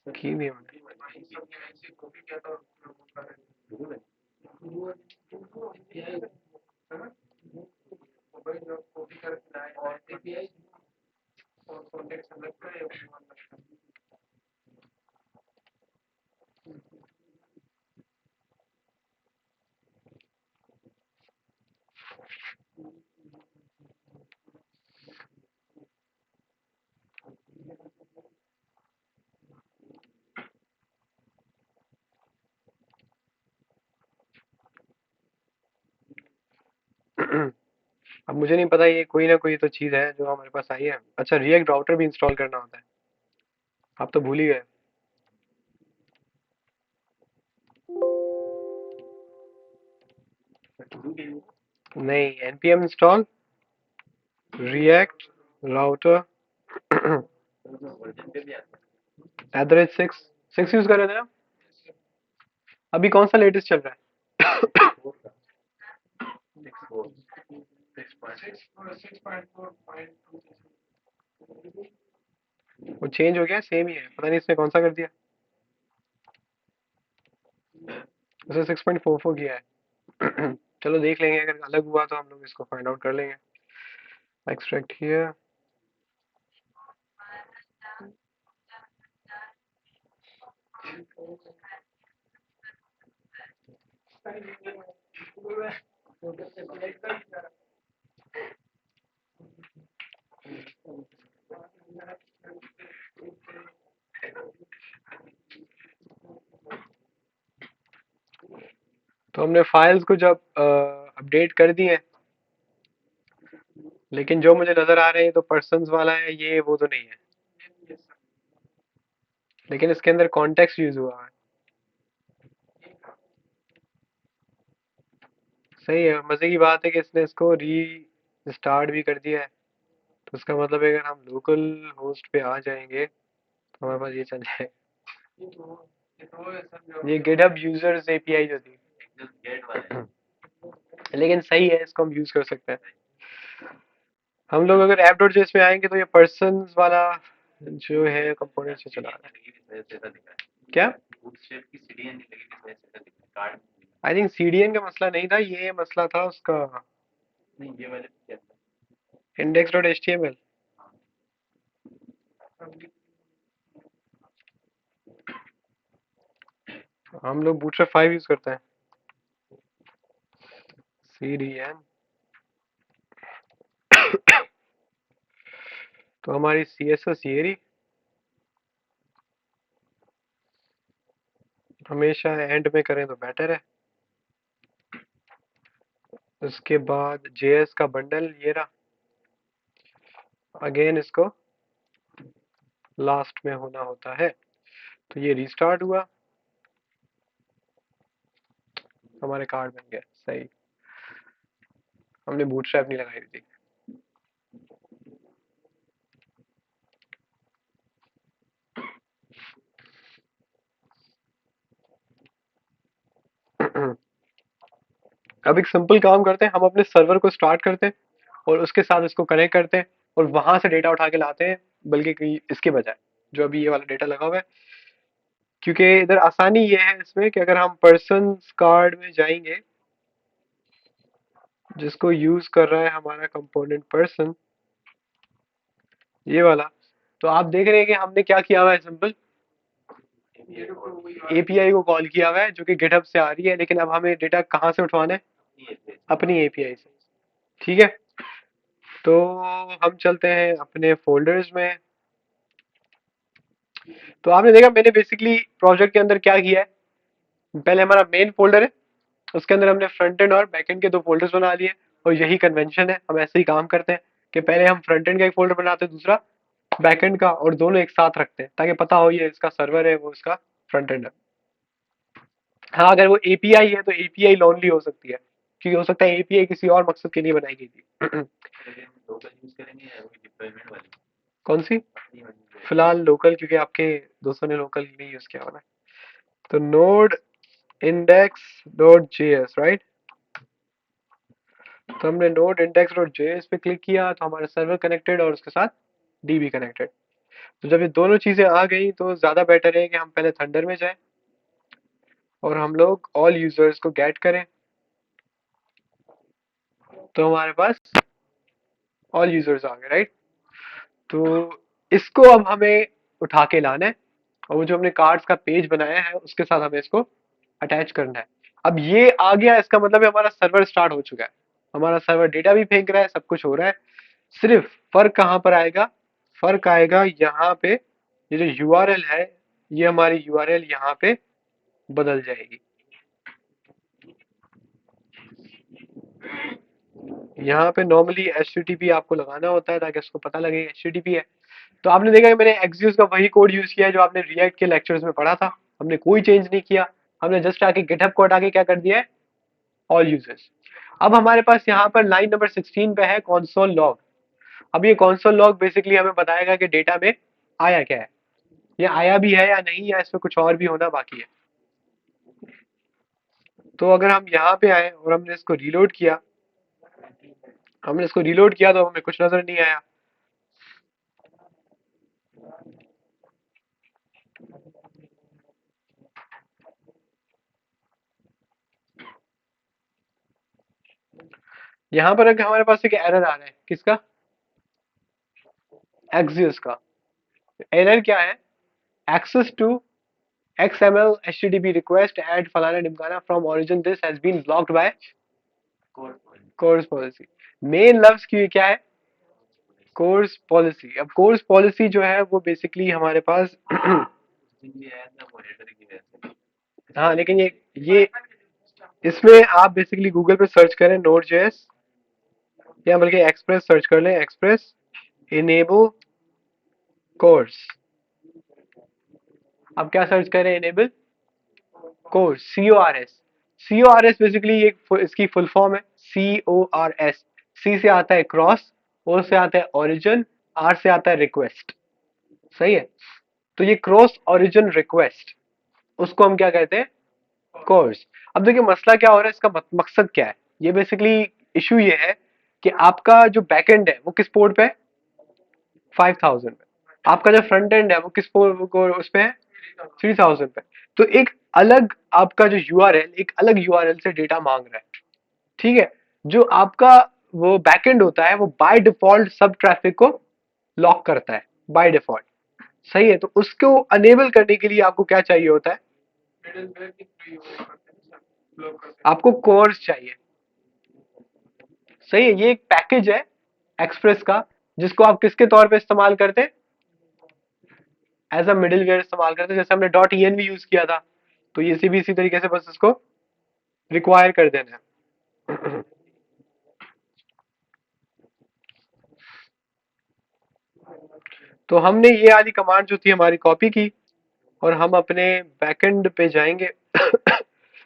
की भी हमने। अब मुझे नहीं पता, ये कोई ना कोई तो चीज़ है जो हमारे पास आई है। अच्छा, रिएक्ट राउटर भी इंस्टॉल करना होता है, आप तो भूल ही गए। नहीं, npm install react router version पे भी आता @6 6 यूज कर रहे थे ना? अभी कौन सा लेटेस्ट चल रहा है? है 6.4 वो चेंज हो गया, सेम ही है, पता नहीं इसने कौन सा कर दिया। उसे 6.44 किया है। चलो देख लेंगे, अगर अलग हुआ तो हम लोग इसको फाइंड आउट कर लेंगे। Extract here. तो हमने फाइल्स को जब अपडेट कर दिए, लेकिन जो मुझे नजर आ रहे हैं तो पर्सन्स वाला है, ये वो तो नहीं है, लेकिन इसके अंदर कॉन्टेक्स्ट यूज हुआ है। सही है, मजे की बात है कि इसने इसको री स्टार्ट भी कर दिया है। तो उसका मतलब है अगर हम लोकल होस्ट पे आ जाएंगे तो हमारे पास ये चल जाए। ये गिटहब यूजर्स एपीआई जो थी। एकदम गेट वाले लेकिन सही है, इसको हम यूज कर सकते हैं। हम लोग अगर ऐप डॉट जेएस में आएंगे तो ये पर्सन्स वाला जो है कंपोनेंट से चला रहा है। लगी इस वजह से ऐसा दिखा है क्या? बूटस्ट्रैप की सीढ़ियां नहीं लगी इस वजह से ऐसा दिखा है कार्ड आई थिंक सीडीएन का मसला नहीं था, ये मसला था उसका नहीं ये वाले पे क्या था index dot H T M L. हाँ हम लोग बूटस्ट्रैप 5 यूज करते हैं। सीडीएन तो हमारी सीएसएस ये रही, हमेशा एंड में करें तो बेटर है। उसके बाद जेएस का बंडल ये रहा, अगेन इसको लास्ट में होना होता है। तो ये रीस्टार्ट हुआ, हमारे कार्ड बन गया। सही, हमने बूटस्ट्रैप नहीं लगाई थी। अब एक सिंपल काम करते हैं, हम अपने सर्वर को स्टार्ट करते हैं और उसके साथ इसको कनेक्ट करते हैं और वहां से डेटा उठा के लाते हैं, बल्कि इसके बजाय जो अभी ये वाला डेटा लगा हुआ है। क्योंकि इधर आसानी ये है इसमें कि अगर हम पर्सन कार्ड में जाएंगे, जिसको यूज कर रहा है हमारा कंपोनेंट पर्सन, ये वाला, तो आप देख रहे हैं कि हमने क्या किया हुआ है, सिंपल एपीआई को कॉल किया हुआ है जो कि गिटहब से आ रही है, लेकिन अब हमें डेटा कहाँ से उठवाना है, अपनी एपीआई से। ठीक है, तो हम चलते हैं अपने फोल्डर्स में। तो आपने देखा मैंने बेसिकली प्रोजेक्ट के अंदर क्या किया है, पहले हमारा मेन फोल्डर है, उसके अंदर हमने फ्रंट एंड और बैक एंड के दो फोल्डर्स बना लिए, और यही कन्वेंशन है, हम ऐसे ही काम करते हैं कि पहले हम फ्रंट एंड का एक फोल्डर बनाते हैं, दूसरा बैक एंड का, और दोनों एक साथ रखते हैं ताकि पता हो ये इसका सर्वर है, वो इसका फ्रंट एंड है। हाँ, अगर वो एपीआई है तो एपीआई लॉन्ली हो सकती है, क्योंकि हो सकता है एपीआई किसी और मकसद के लिए बनाई गई थी। लोकल यूज करेंगे या वही डिप्लॉयमेंट वाली कौन सी? अपनी वाली? फिलहाल लोकल, क्योंकि आपके दोस्तों ने लोकल नहीं यूज किया होना है। तो node index dot JS, right? तो हमने नोड इंडेक्स डॉट जेएस पे क्लिक किया तो हमारा सर्वर कनेक्टेड और उसके साथ डीबी कनेक्टेड। तो जब ये दोनों चीजें आ गई तो ज्यादा बेटर है कि हम पहले थंडर में जाएं और हम लोग ऑल यूजर्स को गेट करें। तो हमारे पास ऑल यूजर्स आ गए, राइट? तो इसको अब हमें उठा के लाना है, और वो जो हमने कार्ड्स का पेज बनाया है उसके साथ हमें इसको अटैच करना है। अब ये आ गया, इसका मतलब है हमारा सर्वर स्टार्ट हो चुका है, हमारा सर्वर डेटा भी फेंक रहा है, सब कुछ हो रहा है। सिर्फ फर्क कहाँ पर आएगा, फर्क आएगा यहाँ पे, ये जो यूआरएल है, ये हमारी यूआरएल यहाँ पे बदल जाएगी। यहाँ पे नॉर्मली HTTP आपको लगाना होता है ताकि उसको पता लगे HTTP है। तो आपने देखा कि मैंने एक्सियोस का वही कोड यूज किया है जो आपने रिएक्ट के लेक्चर्स में पढ़ा था, हमने कोई चेंज नहीं किया, हमने जस्ट आके गिटहब को हटा के क्या कर दिया है, ऑल यूजर्स। अब हमारे पास यहाँ पर लाइन नंबर 16 पे है कॉन्सोल लॉग। अब ये कॉन्सोल लॉग बेसिकली हमें बताएगा कि डेटा में आया क्या है, ये आया भी है या नहीं, या इसमें कुछ और भी होना बाकी है। तो अगर हम यहाँ पे आए और हमने इसको रीलोड किया, तो हमें कुछ नजर नहीं आया। यहाँ पर अगर हमारे पास एक एरर आ रहा है, किसका? एक्सियोस का। एरर क्या है? Access to XML HTTP request add फलाना ढिमकाना from origin this has been blocked by CORS policy. Main लफ्ज की क्या है? CORS policy. अब कोर्स पॉलिसी जो है वो बेसिकली हमारे पास भी आया था वो हेडर की वजह से। हाँ, लेकिन ये इसमें आप बेसिकली गूगल पे सर्च करें Node.js, या बल्कि एक्सप्रेस सर्च कर लें, एक्सप्रेस इनेबल कोर्स। अब क्या सर्च करें? इनेबल कोर्स, CORS बेसिकली एक इसकी फुल फॉर्म है, CORS। C से आता है क्रॉस, O से आता है ओरिजिन, R से आता है रिक्वेस्ट। सही है? तो ये क्रॉस ओरिजिन रिक्वेस्ट, उसको हम क्या कहते हैं? कोर्स। अब देखिए मसला क्या हो रहा है, इसका मकसद क्या है? ये बेसिकली इशू ये है कि आपका जो बैकएंड है वो किस पोर्ट पे है? 5000 पे। आपका जो फ्रंट एंड है वो किस पोर्ट को उस पे है? 3000 पे। तो एक अलग आपका जो यूआरएल, एक अलग यूआरएल से डेटा मांग रहा है। ठीक है? जो आपका वो बैकएंड होता है वो बाय डिफॉल्ट सब ट्रैफिक को लॉक करता है बाय डिफॉल्ट। सही है? तो उसको अनेबल करने के लिए आपको क्या चाहिए होता है? आपको कोर्स चाहिए। सही है? ये एक पैकेज है एक्सप्रेस का, जिसको आप किसके तौर पे इस्तेमाल करते हैं? एज अ मिडिल वेयर इस्तेमाल करते हैं। जैसे हमने डॉट env यूज किया था, तो ये भी इसी तरीके से बस इसको रिक्वायर कर देना है। तो हमने ये वाली कमांड जो थी हमारी कॉपी की, और हम अपने बैकएंड पे जाएंगे।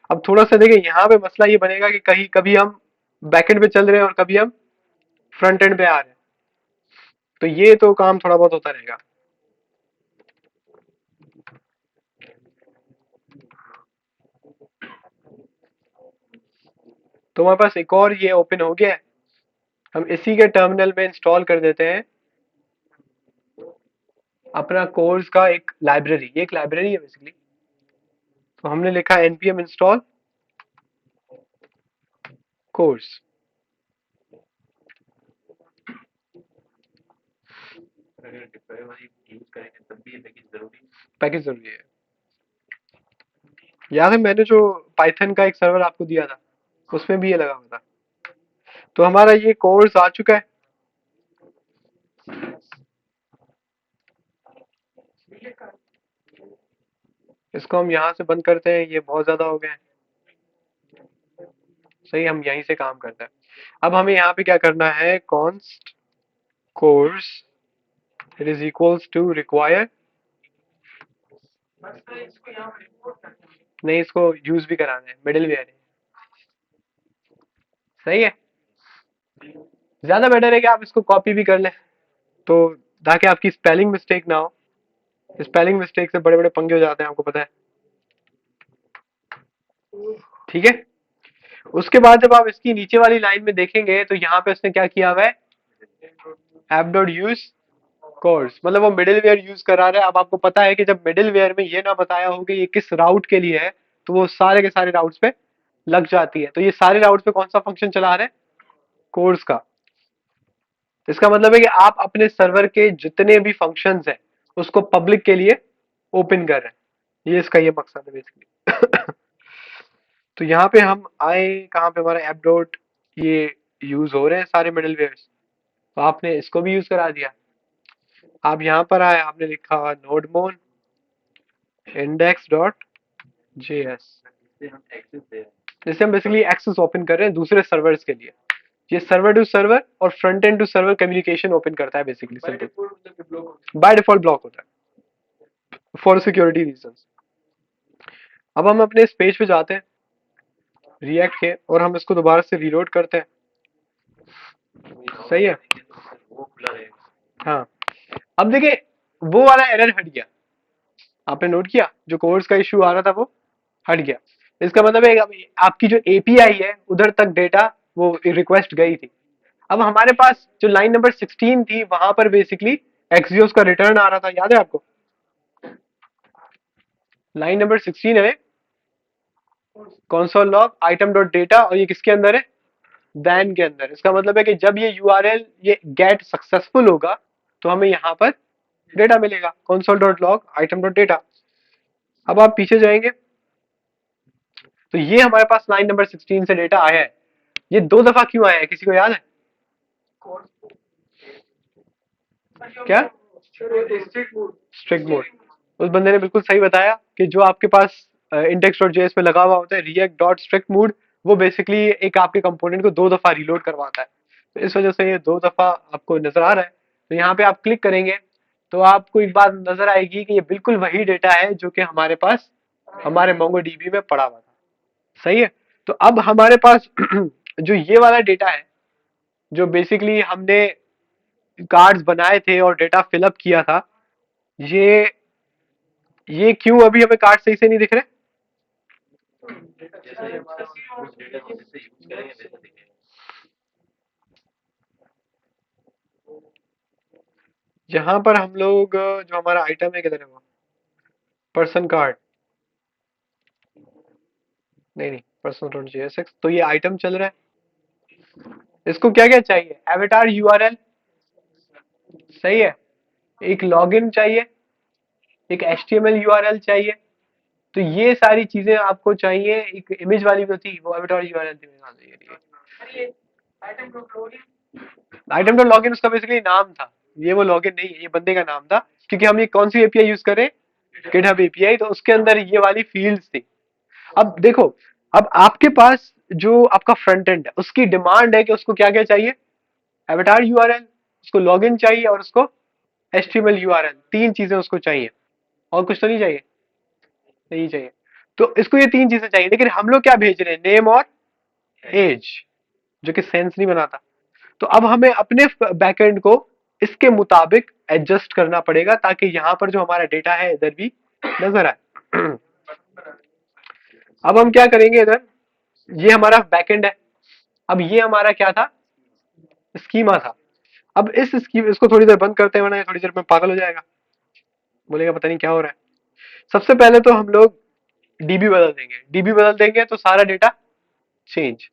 अब थोड़ा सा देखिए, यहाँ पे मसला ये बनेगा कि कहीं कभी हम बैकएंड पे चल रहे हैं और कभी हम फ्रंट एंड पे आ रहे हैं, तो ये तो काम थोड़ा बहुत होता रहेगा। तो हमारे पास एक और ये ओपन हो गया है। हम इसी के टर्मिनल में इंस्टॉल कर देते हैं अपना कोर्स का एक लाइब्रेरी। ये एक लाइब्रेरी है बेसिकली। तो हमने लिखा npm इंस्टॉल कोर्स। अगर डिप्लॉय वाली यूज करेंगे तब भी ये पैकेज जरूरी पैकेज जरूरी है। याद है मैंने जो पाइथन का एक सर्वर आपको दिया था उसमें भी ये लगा हुआ था। तो हमारा ये कोर्स आ चुका है। इसको हम यहाँ से बंद करते हैं, ये बहुत ज्यादा हो गया है। सही, हम यहीं से काम करते हैं। अब हमें यहाँ पे क्या करना है, const course it is equals to require। नहीं, इसको यूज भी कराना है, मिडिल वेयर है। सही है, ज्यादा बेटर है कि आप इसको कॉपी भी कर लें, तो ताकि आपकी स्पेलिंग मिस्टेक ना हो। स्पेलिंग मिस्टेक से बड़े बड़े पंगे हो जाते हैं, आपको पता है। ठीक है, उसके बाद जब आप इसकी नीचे वाली लाइन में देखेंगे तो यहाँ पे उसने क्या किया हुआ है, ऐप डॉट यूज कोर्स, मतलब वो मिडिल वेयर यूज करा रहा है। अब आपको पता है कि जब मिडिल वेयर में ये ना बताया हो कि ये किस राउट के लिए है, तो वो सारे के सारे राउट्स पे लग जाती है। तो ये सारे राउट्स पे कौन सा फंक्शन चला रहे हैं, कोर्स का। इसका मतलब है कि आप अपने सर्वर के जितने भी फंक्शंस हैं उसको पब्लिक के लिए ओपन कर रहे हैं। ये इसका ये मकसद है बेसिकली। तो यहाँ पे हम आए कहाँ पे, हमारा ऐप डॉट ये यूज हो रहे हैं सारे मिडिल वेयर्स। तो आपने इसको भी यूज करा दिया। आप यहाँ पर आए, आपने लिखा नोडमोन इंडेक्स डॉट जेएस, जिससे हम एक्सेस दे रहे हैं। जिससे हम बेसिकली एक्सेस ओपन कर रहे हैं दूसरे सर्वर्स के लिए। ये सर्वर टू सर्वर और front end to server communication open करता है बेसिकली। बाय डिफॉल्ट ब्लॉक होता है फॉर सिक्योरिटी रीजंस। अब हम अपने इस पेज पे जाते हैं रिएक्ट के, और हम इसको दोबारा से रीलोड करते हैं। सही है, वो खुला रहेगा। हाँ। अब देखिए वो वाला एरर हट गया, आपने नोट किया, जो कोर्स का इश्यू आ रहा था वो हट गया। इसका मतलब है अब आपकी जो एपीआई है उधर तक डेटा वो रिक्वेस्ट गई थी। अब हमारे पास जो लाइन नंबर 16 थी वहां पर बेसिकली एक्सियोस का रिटर्न आ रहा था, याद है आपको। लाइन नंबर 16 है console log item dot data, और ये किसके अंदर है, then के अंदर। इसका मतलब है कि जब ये यूआरएल ये गेट सक्सेसफुल होगा तो हमें यहाँ पर डेटा मिलेगा, console dot log item dot data. अब आप पीछे जाएंगे तो ये हमारे पास लाइन नंबर 16 से डेटा आया है। ये दो दफा क्यों आया है, किसी को याद है क्या, स्ट्रिक्ट मोड। उस बंदे ने बिल्कुल सही बताया कि जो आपके पास इंडेक्स डॉट जेएस पे लगा हुआ होता है रिएक्ट डॉट स्ट्रिक्ट मोड, वो बेसिकली एक आपके कंपोनेंट को दो दफा रीलोड करवाता है। तो इस वजह से ये दो दफा आपको नजर आ रहा है। तो यहाँ पे आप क्लिक करेंगे तो आपको एक बात नजर आएगी कि ये बिल्कुल वही डेटा है जो कि हमारे पास हमारे मोंगोडीबी में पड़ा हुआ था। सही है, तो अब हमारे पास जो ये वाला डेटा है, जो बेसिकली हमने कार्ड्स बनाए थे और डेटा फिलअप किया था, ये ये क्यों अभी हमें कार्ड सही से नहीं दिख रहे। जैसे उस डेटा को जैसे यूज करेंगे वैसे दिखेगा। यहाँ पर हम लोग जो हमारा आइटम है किधर है, वो पर्सन कार्ड, नहीं नहीं पर्सन डॉट जेएसएक्स, तो ये आइटम चल रहा है। इसको क्या क्या चाहिए, एवेटार यूआरएल, सही है, एक लॉगिन चाहिए, एक एचटीएमएल यूआरएल चाहिए। तो ये सारी चीजें आपको चाहिए। एक इमेज वाली भी थी, वो एवेटार यूआरएल थी मेरे ख्याल से। ये आइटम डॉट लॉगिन उसका बेसिकली नाम था, ये वो लॉगिन नहीं है, ये बंदे का नाम था। क्योंकि हम ये कौन सी एपीआई यूज करें, गिटहब एपीआई, तो उसके अंदर ये वाली फील्ड्स थी। अब देखो, अब आपके पास जो आपका फ्रंट एंड है उसकी डिमांड है कि उसको क्या क्या चाहिए, एवेटार यूआरएल, उसको लॉगिन चाहिए, और उसको एचटीएमएल यूआरएल, तीन चीजें उसको चाहिए। और कुछ तो नहीं चाहिए, नहीं चाहिए। तो इसको ये तीन चीजें चाहिए, लेकिन हम लोग क्या भेज रहे हैं, नेम और एज, जो कि सेंस नहीं बनाता। तो अब हमें अपने बैकएंड को इसके मुताबिक एडजस्ट करना पड़ेगा ताकि यहाँ पर जो हमारा डेटा है इधर भी नजर आए। अब हम क्या करेंगे, इधर ये हमारा बैकएंड है, अब ये हमारा क्या था, स्कीमा था। अब इस स्कीम, इसको थोड़ी देर बंद करते हैं वरना ये थोड़ी देर में पागल हो जाएगा, बोलेगा पता नहीं क्या हो रहा है। सबसे पहले तो हम लोग डीबी बदल देंगे, डीबी बदल देंगे तो सारा डेटा चेंज,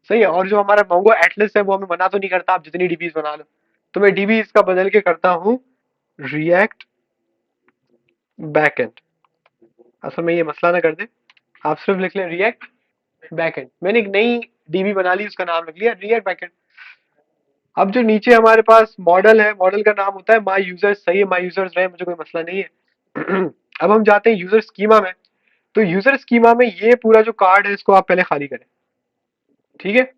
सही है। और जो हमारा मोंगो एटलस है वो हमें मना तो नहीं करता आप जितनी डीबीज बना लो, तो मैं डीबी इसका बदल के करता हूँ रिएक्ट बैकएंड। असल में ये मसला ना कर दे, आप सिर्फ लिख लें रिएक्ट बैकएंड। मैंने एक नई डीबी बना ली, उसका नाम रख लिया रिएक्ट बैकएंड। अब जो नीचे हमारे पास मॉडल है, मॉडल का नाम होता है माई यूजर्स, सही है माई यूजर्स रहे, मुझे कोई मसला नहीं है। अब हम जाते हैं यूजर स्कीमा में, तो यूजर स्कीमा में ये पूरा जो कार्ड है इसको आप पहले खाली करें, ठीक है।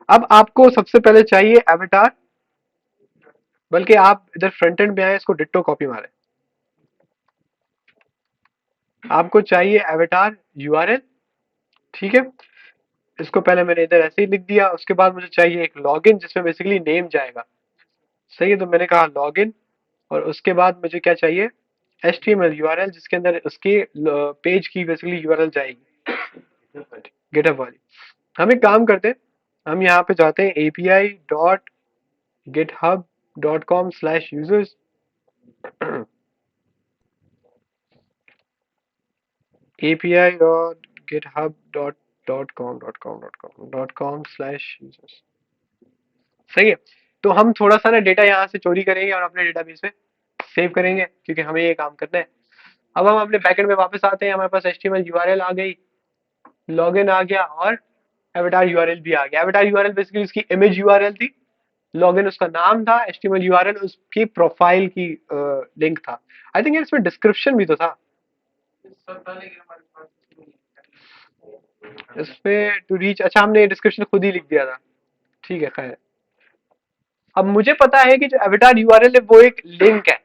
अब आपको सबसे पहले चाहिए एवेटार, बल्कि आप इधर फ्रंट एंड में आए, इसको डिट्टो कॉपी मारे। आपको चाहिए एवेटार यूआरएल, ठीक है। इसको पहले मैंने इधर ऐसे ही लिख दिया। उसके बाद मुझे चाहिए एक लॉगिन जिसमें बेसिकली नेम जाएगा, सही है। तो मैंने कहा लॉगिन, और उसके बाद मुझे क्या चाहिए, HTML URL जिसके अंदर उसके पेज की बेसिकली URL जाएगी, गिटहब वाली। हम एक काम करते हैं, हम यहाँ पे जाते हैं api.github.com/users, api.github.com.com.com/users, सही है। तो हम थोड़ा सा ना डेटा यहाँ से चोरी करेंगे और अपने डेटाबेस में सेव करेंगे, क्योंकि हमें ये काम करना है। अब हम अपने बैकएंड में वापस आते हैं, हमारे पास HTML URL आ गई, लॉगिन आ गया, और एवेटार यूआरएल भी आ गया। एवेटार यूआरएल बेसिकली उसकी इमेज यूआरएल थी, लॉगिन उसका नाम था, HTML यूआरएल उसकी प्रोफाइल की लिंक था। आई थिंक इसमें डिस्क्रिप्शन भी तो था इसमें, टू रीच, अच्छा हमने डिस्क्रिप्शन खुद ही लिख दिया था, ठीक है खैर। अब मुझे पता है कि जो एवेटार यूआरएल है वो एक लिंक है,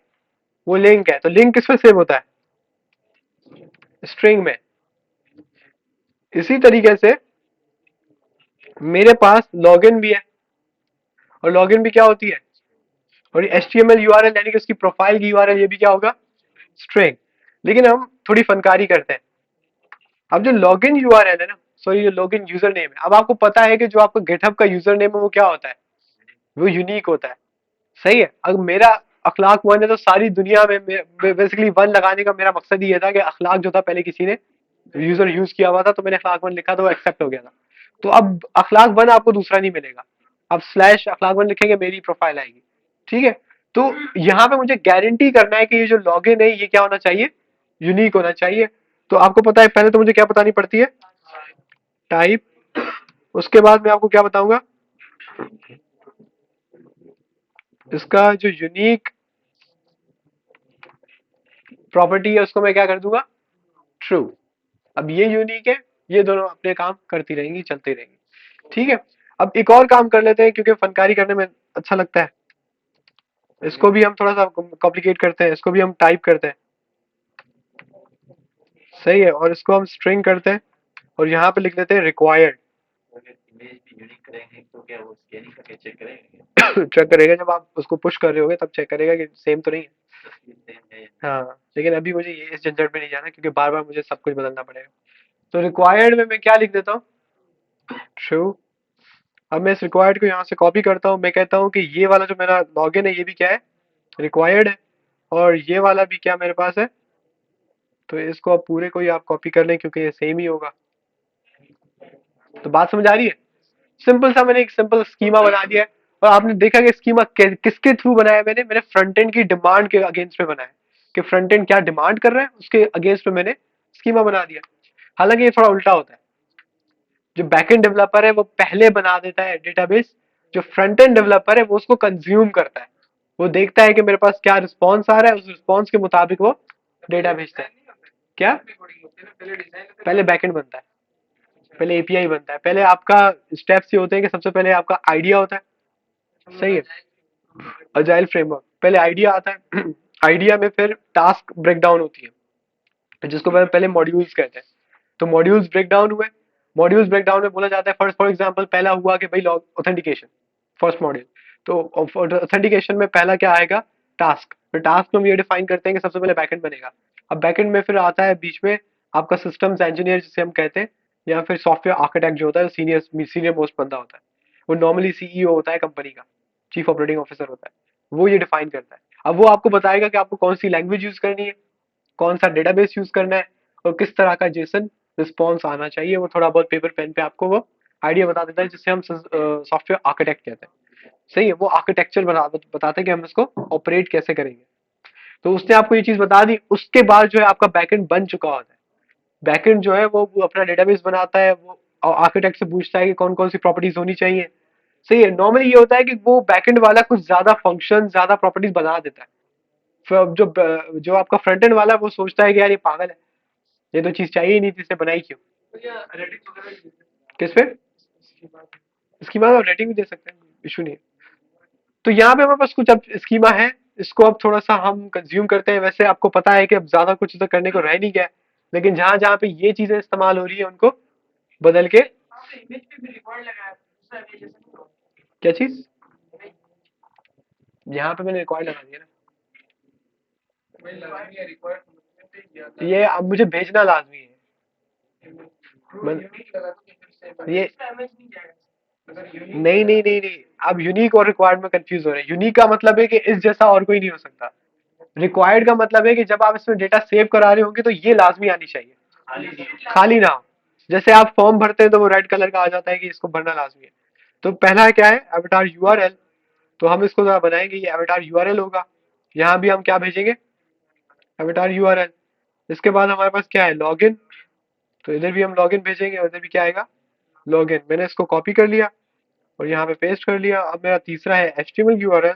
वो लिंक है, तो लिंक किस में सेव होता है, स्ट्रिंग में। इसी तरीके से मेरे पास लॉगिन भी है, और लॉगिन भी क्या होती है, और HTML यूआरएल यानी कि उसकी प्रोफाइल की यूआरएल, ये भी क्या होगा, स्ट्रिंग। लेकिन हम थोड़ी फनकारी करते हैं। अब जो लॉगिन यूआरएल है ना, सॉरी जो लॉगिन यूजर नेम है, अब आपको पता है कि जो आपका गिटहब का यूजर नेम है वो क्या होता है, वो यूनिक होता है, सही है। अगर मेरा अखलाक वन है तो सारी दुनिया में बेसिकली वन लगाने का मेरा मकसद ही ये था कि अखलाक जो था पहले किसी ने यूजर यूज किया हुआ था, तो मैंने अखलाक वन लिखा तो वो एक्सेप्ट हो गया था। तो अब अखलाक वन आपको दूसरा नहीं मिलेगा, अब स्लैश अखलाक वन लिखेंगे मेरी प्रोफाइल आएगी, ठीक है। तो यहाँ पे मुझे गारंटी करना है कि ये जो लॉगिन है ये क्या होना चाहिए, यूनिक होना चाहिए। तो आपको पता है पहले तो मुझे क्या बतानी पड़ती है, टाइप। उसके बाद मैं आपको क्या बताऊंगा, इसका जो यूनिक प्रॉपर्टी है उसको मैं क्या कर दूंगा, ट्रू। अब ये यूनिक है, ये दोनों अपने काम करती रहेंगी, चलती रहेंगी, ठीक है। अब एक और काम कर लेते हैं क्योंकि फनकारी करने में अच्छा लगता है, इसको भी हम थोड़ा सा कॉम्प्लिकेट करते हैं, इसको भी हम टाइप करते हैं, सही है। और इसको हम स्ट्रिंग करते हैं, और यहाँ पे लिख लेते हैं रिक्वायर्ड। अगर इमेज भी यूनिक करेंगे तो क्या वो स्कैनिंग करके चेक करेंगे, चेक करेगा जब आप उसको पुश कर रहे होगे, तब चेक करेगा कि सेम तो नहीं है। तस्वीर सेम है या हाँ, लेकिन अभी मुझे ये इस झंझट में नहीं जाना, क्योंकि बार बार मुझे सब कुछ बदलना पड़ेगा। तो रिक्वायर्ड में मैं क्या लिख देता हूँ, ट्रू। अब मैं इस रिक्वायर्ड को यहाँ से कॉपी करता हूँ, मैं कहता हूँ कि ये वाला जो मेरा लॉगिन है ये भी क्या है, रिक्वायर्ड है, और ये वाला भी क्या मेरे पास है। तो इसको अब पूरे को ही आप कॉपी कर लें क्योंकि ये सेम ही होगा। तो बात समझ आ रही है, सिंपल सा मैंने एक सिंपल स्कीमा बना दिया है। और आपने देखा कि स्कीमा किसके थ्रू बनाया है, मैंने फ्रंट एंड की डिमांड के अगेंस्ट में बनाया, कि फ्रंट एंड क्या डिमांड कर रहा है उसके अगेंस्ट में मैंने स्कीमा बना दिया। हालांकि ये थोड़ा उल्टा होता है, जो बैकएंड डेवलपर है वो पहले बना देता है डेटाबेस, जो फ्रंट एंड डेवलपर है वो उसको कंज्यूम करता है, वो देखता है कि मेरे पास क्या रिस्पॉन्स आ रहा है, उस रिस्पॉन्स के मुताबिक वो डेटा भेजता है। क्या, पहले बैकएंड बनता है, पहले एपीआई बनता है, पहले आपका स्टेप्स ये होते हैं कि सबसे पहले आपका आइडिया होता है, सही है, अजाइल फ्रेमवर्क, पहले आइडिया आता है। आइडिया में फिर टास्क ब्रेकडाउन होती है, जिसको पहले मॉड्यूल्स कहते हैं। तो मॉड्यूल्स ब्रेकडाउन हुए, मॉड्यूल्स ब्रेकडाउन में बोला जाता है फर्स्ट, फॉर एग्जांपल पहला हुआ कि भाई ऑथेंटिकेशन, फर्स्ट मॉड्यूल। तो ऑथेंटिकेशन में पहला क्या आएगा, टास्क। फिर टास्क में हम ये डिफाइन करते हैं कि सबसे पहले बैकएंड बनेगा। अब बैकएंड में फिर आता है बीच में आपका सिस्टम्स इंजीनियर जिसे हम कहते हैं, या फिर सॉफ्टवेयर आर्किटेक्ट जो होता है, सीनियर सीनियर मोस्ट बंदा होता है। वो नॉर्मली सीईओ होता है कंपनी का, चीफ ऑपरेटिंग ऑफिसर होता है, वो ये डिफाइन करता है। अब वो आपको बताएगा कि आपको कौन सी लैंग्वेज यूज करनी है, कौन सा डेटाबेस यूज करना है, और किस तरह का जेसन रिस्पॉन्स आना चाहिए। वो थोड़ा बहुत पेपर पेन पे आपको वो आइडिया बता देता है, जिससे हम सॉफ्टवेयर आर्किटेक्ट कहते हैं। सही है, वो आर्किटेक्चर बताते हैं कि हम इसको ऑपरेट कैसे करेंगे। तो उसने आपको ये चीज बता दी, उसके बाद जो है आपका बैकएंड बन चुका होता है। बैकएंड जो है वो अपना डेटाबेस बनाता है, वो आर्किटेक्ट से पूछता है कि कौन कौन सी प्रॉपर्टीज होनी चाहिए। सही है, नॉर्मली ये होता है कि वो बैकएंड वाला कुछ ज्यादा फंक्शन, ज्यादा प्रॉपर्टीज बना देता है। फिर जो आपका फ्रंट एंड वाला है, वो सोचता है कि यार ये पागल है, ये तो चीज चाहिए ही नहीं थी, इसे बनाई क्यों। किस पे? स्कीमा आप रेटिंग भी दे सकते हैं, इशू नहीं है। तो यहाँ पे हमारे पास कुछ अब स्कीमा है, इसको अब थोड़ा सा हम कंज्यूम करते हैं। वैसे आपको पता है कि अब ज्यादा कुछ तो करने को रह नहीं गया है, लेकिन जहां जहां पे ये चीजें इस्तेमाल हो रही है उनको बदल के। क्या चीज? यहाँ पे मैंने रिकॉर्ड लगा दिया ना, ये अब मुझे भेजना लाजमी है। ये नहीं नहीं नहीं नहीं, अब यूनिक और रिक्वायर्ड में कंफ्यूज हो रहे हैं। यूनिक का मतलब है कि इस जैसा और कोई नहीं हो सकता। रिक्वायर्ड का मतलब है कि जब आप इसमें डेटा सेव करा रहे होंगे तो ये लाजमी आनी चाहिए, खाली ना हो। जैसे आप फॉर्म भरते हैं तो वो रेड कलर का आ जाता है कि इसको भरना लाजमी है। तो पहला क्या है, एवटार यूआरएल। तो हम इसको जरा बनाएंगे, ये एवटार यूआरएल होगा। यहाँ भी हम क्या भेजेंगे, एवटार यूआरएल। इसके बाद हमारे पास क्या है, लॉगिन। तो इधर भी हम लॉगिन भेजेंगे, और इधर भी क्या आएगा, लॉगिन। मैंने इसको कॉपी कर लिया और यहाँ पे पेस्ट कर लिया। अब मेरा तीसरा है एचटीएमएल यूआरएल,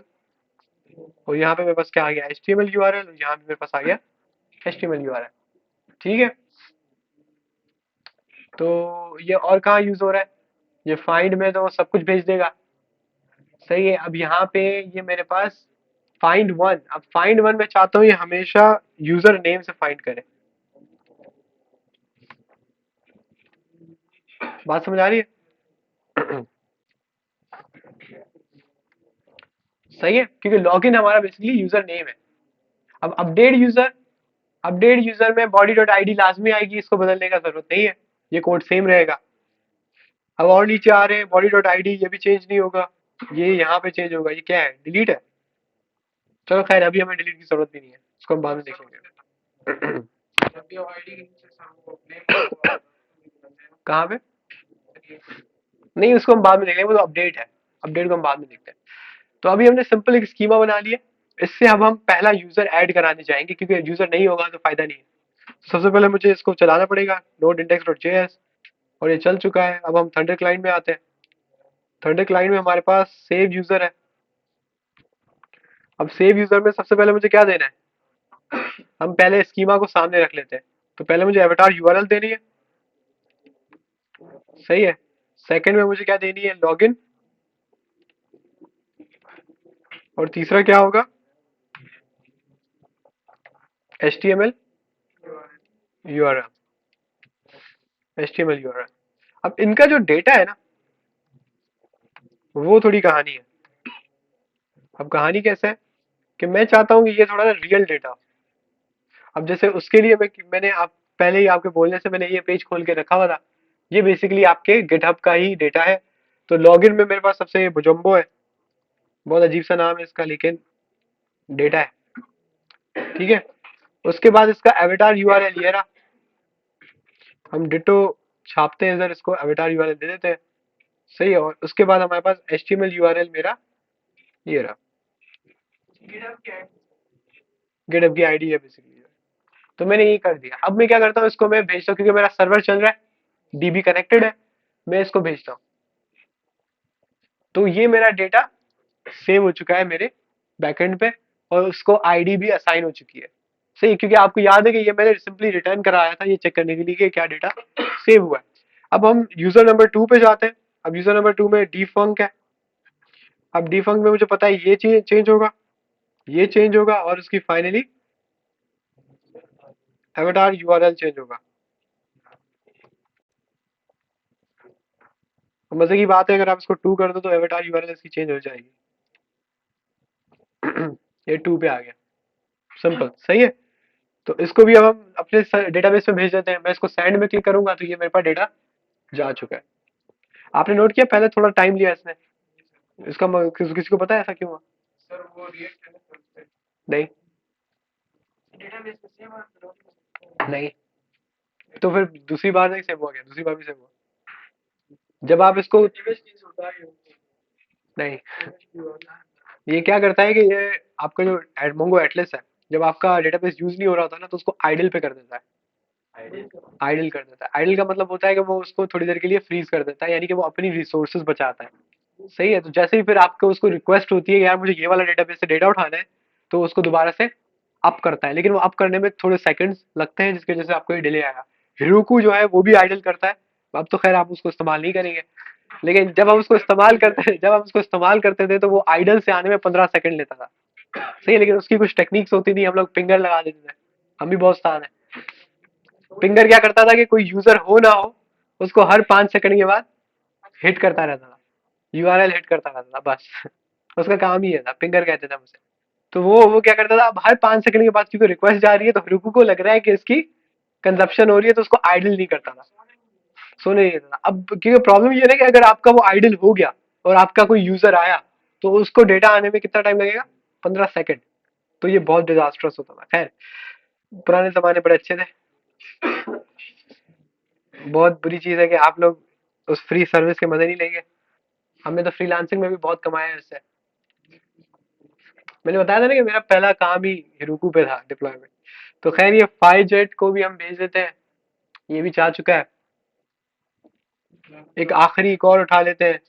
और यहाँ पे मेरे पास क्या आ गया, एचटीएमएल यूआरएल, और यहाँ पे मेरे पास आ गया एचटीएमएल यूआरएल। ठीक है, तो ये और कहाँ यूज हो रहा है, ये फाइंड में तो वो सब कुछ भेज देगा। सही है, अब यहाँ पे ये मेरे पास फाइंड वन। अब फाइंड वन मैं चाहता हूँ ये हमेशा यूजर नेम से फाइंड करे। बात समझ आ रही है? सही है, क्योंकि लॉगिन हमारा बेसिकली यूजर नेम है। अब अपडेट यूजर में बॉडी डॉट आई डी लाजमी आएगी, इसको बदलने का जरूरत नहीं है, ये कोड सेम रहेगा। अब और नीचे आ रहे हैं बॉडी डॉट आई डी, ये भी चेंज नहीं होगा, ये यहाँ पे चेंज होगा। ये क्या है, डिलीट है। चलो खैर, अभी हमें डिलीट की जरूरत भी नहीं है, इसको हम बाद में देखेंगे। कहाँ पे? नहीं, उसको हम बाद में देखेंगे, वो तो अपडेट है, अपडेट को हम बाद में देखते हैं। तो अभी हमने सिंपल एक स्कीमा बना लिया। इससे अब हम पहला यूजर ऐड कराने जाएंगे, क्योंकि यूजर नहीं होगा तो फायदा नहीं है। सबसे पहले मुझे इसको चलाना पड़ेगा, नोड इंडेक्स डॉट जेएस, और ये चल चुका है। अब हम थंडर क्लाइंट में आते हैं। थंडर क्लाइंट में हमारे पास सेव यूजर है। अब सेव यूजर में सबसे पहले मुझे क्या देना है, हम पहले स्कीमा को सामने रख लेते हैं। तो पहले मुझे एवटार यूआरएल देनी है। सही है, सेकंड में मुझे क्या देनी है, लॉगिन। और तीसरा क्या होगा, एचटीएमएल यूआरएल। HTML URL. अब इनका जो डेटा है ना, वो थोड़ी कहानी है। अब कहानी कैसे है कि मैं चाहता हूँ कि ये थोड़ा सा रियल डेटा। अब जैसे उसके लिए मैंने आप पहले ही आपके बोलने से मैंने ये पेज खोल के रखा हुआ था। ये बेसिकली आपके गिटहब का ही डेटा है। तो लॉगिन में मेरे पास सबसे भुजम्बो है, बहुत अजीब सा नाम है इसका, लेकिन डेटा है। ठीक है, उसके बाद इसका एवेटार यूआरएल ये रहा। हम डिटो छापते हैं, इधर इसको एवेटार यूआरएल दे देते हैं। सही है, और उसके बाद हमारे पास एचटीएमएल यूआरएल मेरा ये रहा, गिटहब की आईडी है बेसिकली। तो मैंने ये कर दिया। अब मैं क्या करता हूँ, इसको मैं भेजता हूँ, क्योंकि मेरा सर्वर चल रहा है, डीबी कनेक्टेड है, मैं इसको भेजता हूँ। तो ये मेरा डेटा सेव हो चुका है मेरे बैकएंड पे, और उसको आईडी भी असाइन हो चुकी है। सही, क्योंकि आपको याद है कि ये मैंने सिंपली रिटर्न कराया था ये चेक करने के लिए कि क्या डेटा सेव हुआ है। अब हम यूजर नंबर 2 पे जाते हैं। अब यूजर नंबर 2 में डिफंक है। अब डिफंक में मुझे पता है ये चेंज होगा, ये चेंज होगा, और उसकी फाइनली एवटार यूआरएल चेंज होगा। तो मजे की बात है, अगर आप इसको 2 कर दो तो एवटार यूआरएल इसकी चेंज हो जाएगी। ये 2 पे आ गया, सिंपल। सही है, तो इसको भी अब हम अपने डेटाबेस में भेज देते हैं। मैं इसको सेंड में क्लिक करूंगा तो ये मेरे पास डेटा जा चुका है। आपने नोट किया पहले थोड़ा टाइम लिया इसने, इसका किसी को पता है ऐसा क्यों हुआ? सर वो रिएक्ट है ना, नहीं डेटाबेस में सेम नहीं, तो फिर दूसरी बार नहीं सेव हुआ क्या? दूसरी बार भी सेव हुआ जब आप इसको, नहीं ये क्या करता है कि ये आपका जो मोंगो एटलस है, जब आपका डेटाबेस यूज नहीं हो रहा होता ना तो उसको आइडल पे कर देता है। आइडल कर देता है, आइडल का मतलब होता है कि वो उसको थोड़ी देर के लिए फ्रीज कर देता है, यानी कि वो अपनी रिसोर्सेज बचाता है। सही है, तो जैसे ही फिर आपको उसको रिक्वेस्ट होती है कि यार मुझे ये वाला डेटाबेस से डेटा उठाना है, तो उसको दोबारा से अप करता है, लेकिन वो अप करने में थोड़े सेकंड्स लगते हैं, जिसकी वजह से आपको ये डिले आएगा। हिरोकू जो है वो भी आइडल करता है, अब तो खैर आप उसको इस्तेमाल नहीं करेंगे, लेकिन जब हम उसको इस्तेमाल करते थे, जब हम उसको इस्तेमाल करते थे तो वो आइडल से आने में 15 सेकंड लेता था। सही है, लेकिन उसकी कुछ टेक्निक्स होती थी, हम लोग पिंगर लगा देते थे, हम भी बहुत स्थान है। पिंगर क्या करता था कि कोई यूजर हो ना हो, उसको हर 5 सेकंड के बाद हिट करता रहता था, यूआरएल हिट करता रहता था बस। उसका काम ही है था, पिंगर कहते थे उसे। तो वो क्या करता था, अब हर 5 सेकंड के बाद क्योंकि रिक्वेस्ट जा रही है तो रुकू को लग रहा है कि इसकी कंजप्शन हो रही है, तो उसको आइडल नहीं करता था, सोने नहीं देता था। अब क्योंकि प्रॉब्लम ये है कि अगर आपका वो आइडल हो गया और आपका कोई यूजर आया, तो उसको डेटा आने में कितना टाइम लगेगा? 15 सेकंड। तो ये बहुत डिजास्टर्स होता था। खैर, पुराने जमाने बड़े अच्छे थे। बहुत बुरी चीज है कि आप लोग उस फ्री सर्विस के मजे नहीं लेंगे। हमने तो फ्रीलांसिंग में भी बहुत कमाया है इससे। मैंने बताया था ना कि मेरा पहला काम ही हिरोकू पे था, डिप्लॉयमेंट। तो खैर ये फाइव जेट को भी हम भेज देते हैं, ये भी चाह चुका है। एक आखिरी एक और उठा लेते हैं,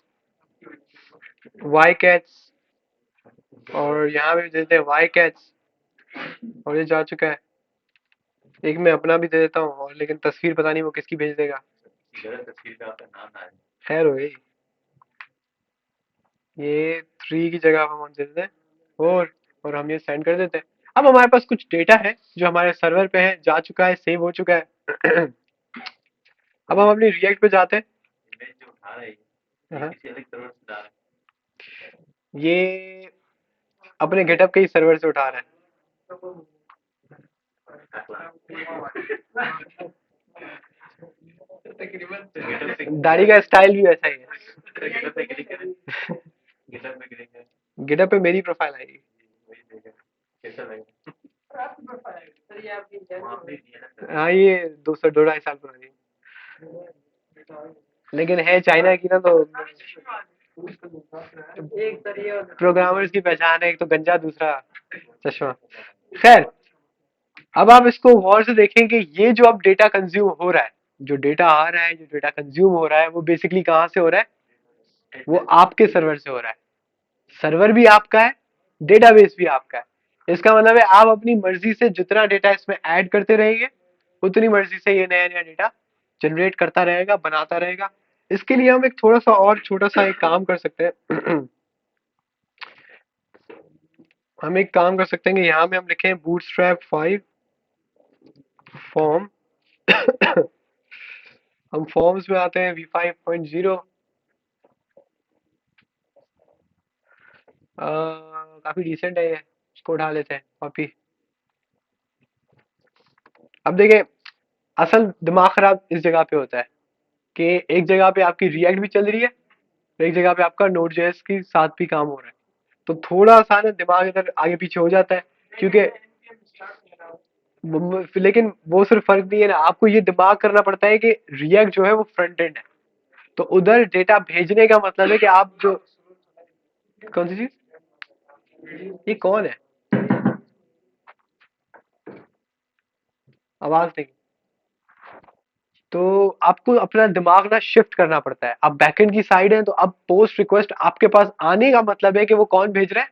वाई कैट्स, और यहाँ भी देते हैं वाई कैट्स, और ये जा चुका है। एक मैं अपना भी दे देता हूँ, और लेकिन तस्वीर पता नहीं वो किसकी भेज देगा। तस्वीर का आपका नाम ना है। खैर हो गई, ये 3 की जगह हम दे देते हैं और हम ये सेंड कर देते हैं। अब हमारे पास कुछ डेटा है जो हमारे सर्वर पे है, जा चुका है, सेव हो चुका है। अब हम अपनी रिएक्ट पे जाते हैं। इमेज जो उठा रहा है हाँ, किसी अलग सर्वर से डाल ये अपने गेटअप के ही सर्वर से उठा रहा है। दाढ़ी का स्टाइल भी वैसा ही है। गिटअप पे क्लिक करें, गिटअप पे क्लिक करें, गेटअप पे मेरी प्रोफाइल आएगी। वही देगा कैसा लगेगा। आपने दिया ना हाँ, ये 200 2 2.5 साल पुरानी है। लेकिन है चाइना की ना, तो प्रोग्रामर्स की पहचान है, एक तो गंजा, दूसरा चश्मा। खैर, अब आप इसको गौर से देखें कि ये जो अब डेटा कंज्यूम हो रहा है, जो डेटा आ रहा है, जो डेटा कंज्यूम हो रहा है, वो बेसिकली कहाँ से हो रहा है? वो आपके सर्वर से हो रहा है। सर्वर भी आपका है, डेटाबेस भी आपका है। इसका मतलब है आप अपनी मर्जी से जितना डेटा इसमें ऐड करते रहेंगे, उतनी मर्जी से ये नया नया डेटा जनरेट करता रहेगा, बनाता रहेगा। इसके लिए हम एक थोड़ा सा और छोटा सा एक काम कर सकते हैं। हम एक काम कर सकते हैं कि यहाँ में हम लिखें बूटस्ट्रैप 5 फॉर्म। हम फॉर्म्स में आते हैं v5.0। काफी डिसेंट है ये, इसको उठा लेते हैं कॉपी। अब देखिए, असल दिमाग खराब इस जगह पे होता है कि एक जगह पे आपकी रिएक्ट भी चल रही है, एक जगह पे आपका नोड जेएस के साथ भी काम हो रहा है, तो थोड़ा सा ना दिमाग इधर आगे पीछे हो जाता है, क्योंकि लेकिन वो सिर्फ फर्क नहीं है ना, आपको ये दिमाग करना पड़ता है कि रिएक्ट जो है वो फ्रंट एंड है, तो उधर डेटा भेजने का मतलब है कि आप जो, कौन सी चीज, ये कौन है, आवाज नहीं। तो आपको अपना दिमाग ना शिफ्ट करना पड़ता है। अब बैकएंड की साइड है, तो अब पोस्ट रिक्वेस्ट आपके पास आने का मतलब है कि वो कौन भेज रहा है?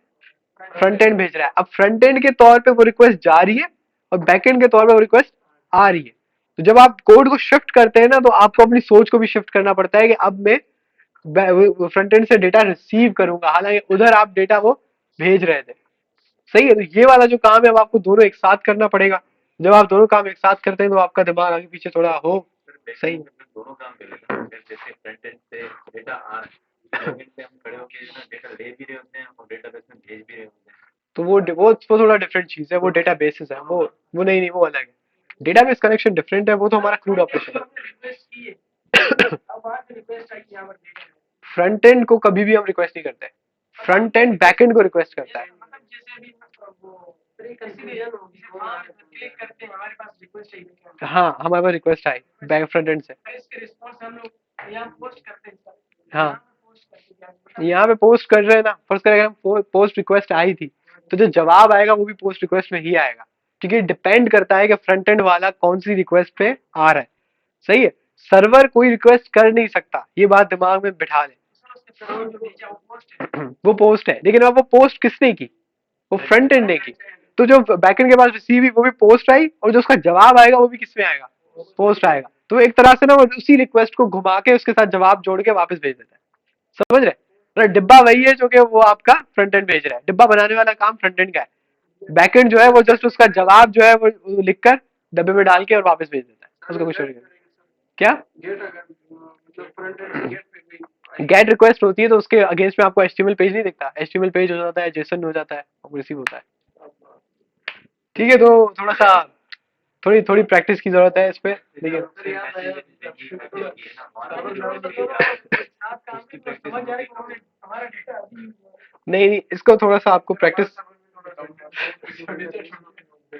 फ्रंट एंड भेज रहा है। अब फ्रंट एंड के तौर पे वो रिक्वेस्ट जा रही है, और बैक एंड के तौर पे वो रिक्वेस्ट आ रही है। तो जब आप कोड को शिफ्ट करते हैं ना, तो आपको अपनी सोच को भी शिफ्ट करना पड़ता है कि अब मैं फ्रंट एंड से डेटा रिसीव करूंगा, हालांकि उधर आप डेटा वो भेज रहे थे। सही है, तो ये वाला जो काम है अब आपको दोनों एक साथ करना पड़ेगा। जब आप दोनों काम एक साथ करते हैं तो आपका दिमाग आगे पीछे थोड़ा हो, सही। दोनों काम करेगा ना, फिर जैसे फ्रंट एंड से डेटा आ रहा है, बैक एंड पे हम खड़े होकर ना डेटा ले भी रहे होते हैं और डेटाबेस में भेज भी रहे होते हैं। तो वो थोड़ा डिफरेंट चीज है, वो डेटा बेसिस है, वो नहीं नहीं, वो अलग है। डेटाबेस कनेक्शन डिफरेंट है, वो तो हमारा क्रूड ऑपरेशन है। फ्रंट एंड को कभी भी हम रिक्वेस्ट नहीं करते, फ्रंट एंड बैक एंड को रिक्वेस्ट करता है। हाँ, हमारे पास रिक्वेस्ट आई बैक फ्रंट एंड से। हाँ, यहाँ पे पोस्ट कर रहे हैं ना, फर्स्ट करेगा हम पोस्ट रिक्वेस्ट आई थी, तो जो जवाब आएगा वो भी पोस्ट रिक्वेस्ट में ही आएगा, क्योंकि डिपेंड करता है कि फ्रंट एंड वाला कौन सी रिक्वेस्ट पे आ रहा है। सही है, सर्वर कोई रिक्वेस्ट कर नहीं सकता, ये बात दिमाग में बिठा ले। वो पोस्ट है, लेकिन अब वो पोस्ट किसने की, वो फ्रंट एंड ने की, तो जो बैकएंड के पास रिसीव हुई वो भी पोस्ट आई, और जो उसका जवाब आएगा वो भी किसमें आएगा, पोस्ट आएगा। तो एक तरह से ना वो उसी रिक्वेस्ट को घुमा के उसके साथ जवाब जोड़ के वापस भेज देता है। समझ रहे, मतलब डिब्बा वही है जो कि वो आपका फ्रंट एंड भेज रहा है, डिब्बा बनाने वाला काम फ्रंट एंड का है, बैकएंड जो है वो जस्ट उसका जवाब जो है वो लिखकर डब्बे में डाल के और वापस भेज देता है, उसको कुछ नहीं करना। क्या गेट रिक्वेस्ट होती है तो उसके अगेंस्ट में आपको एचटीएमएल पेज नहीं दिखता, एचटीएमएल पेज हो जाता है, जेसन हो जाता है और रिसीव होता है। ठीक है, तो थोड़ा सा थोड़ी थोड़ी प्रैक्टिस की जरूरत है इस पे, लेकिन नहीं नहीं, इसको थोड़ा सा आपको प्रैक्टिस,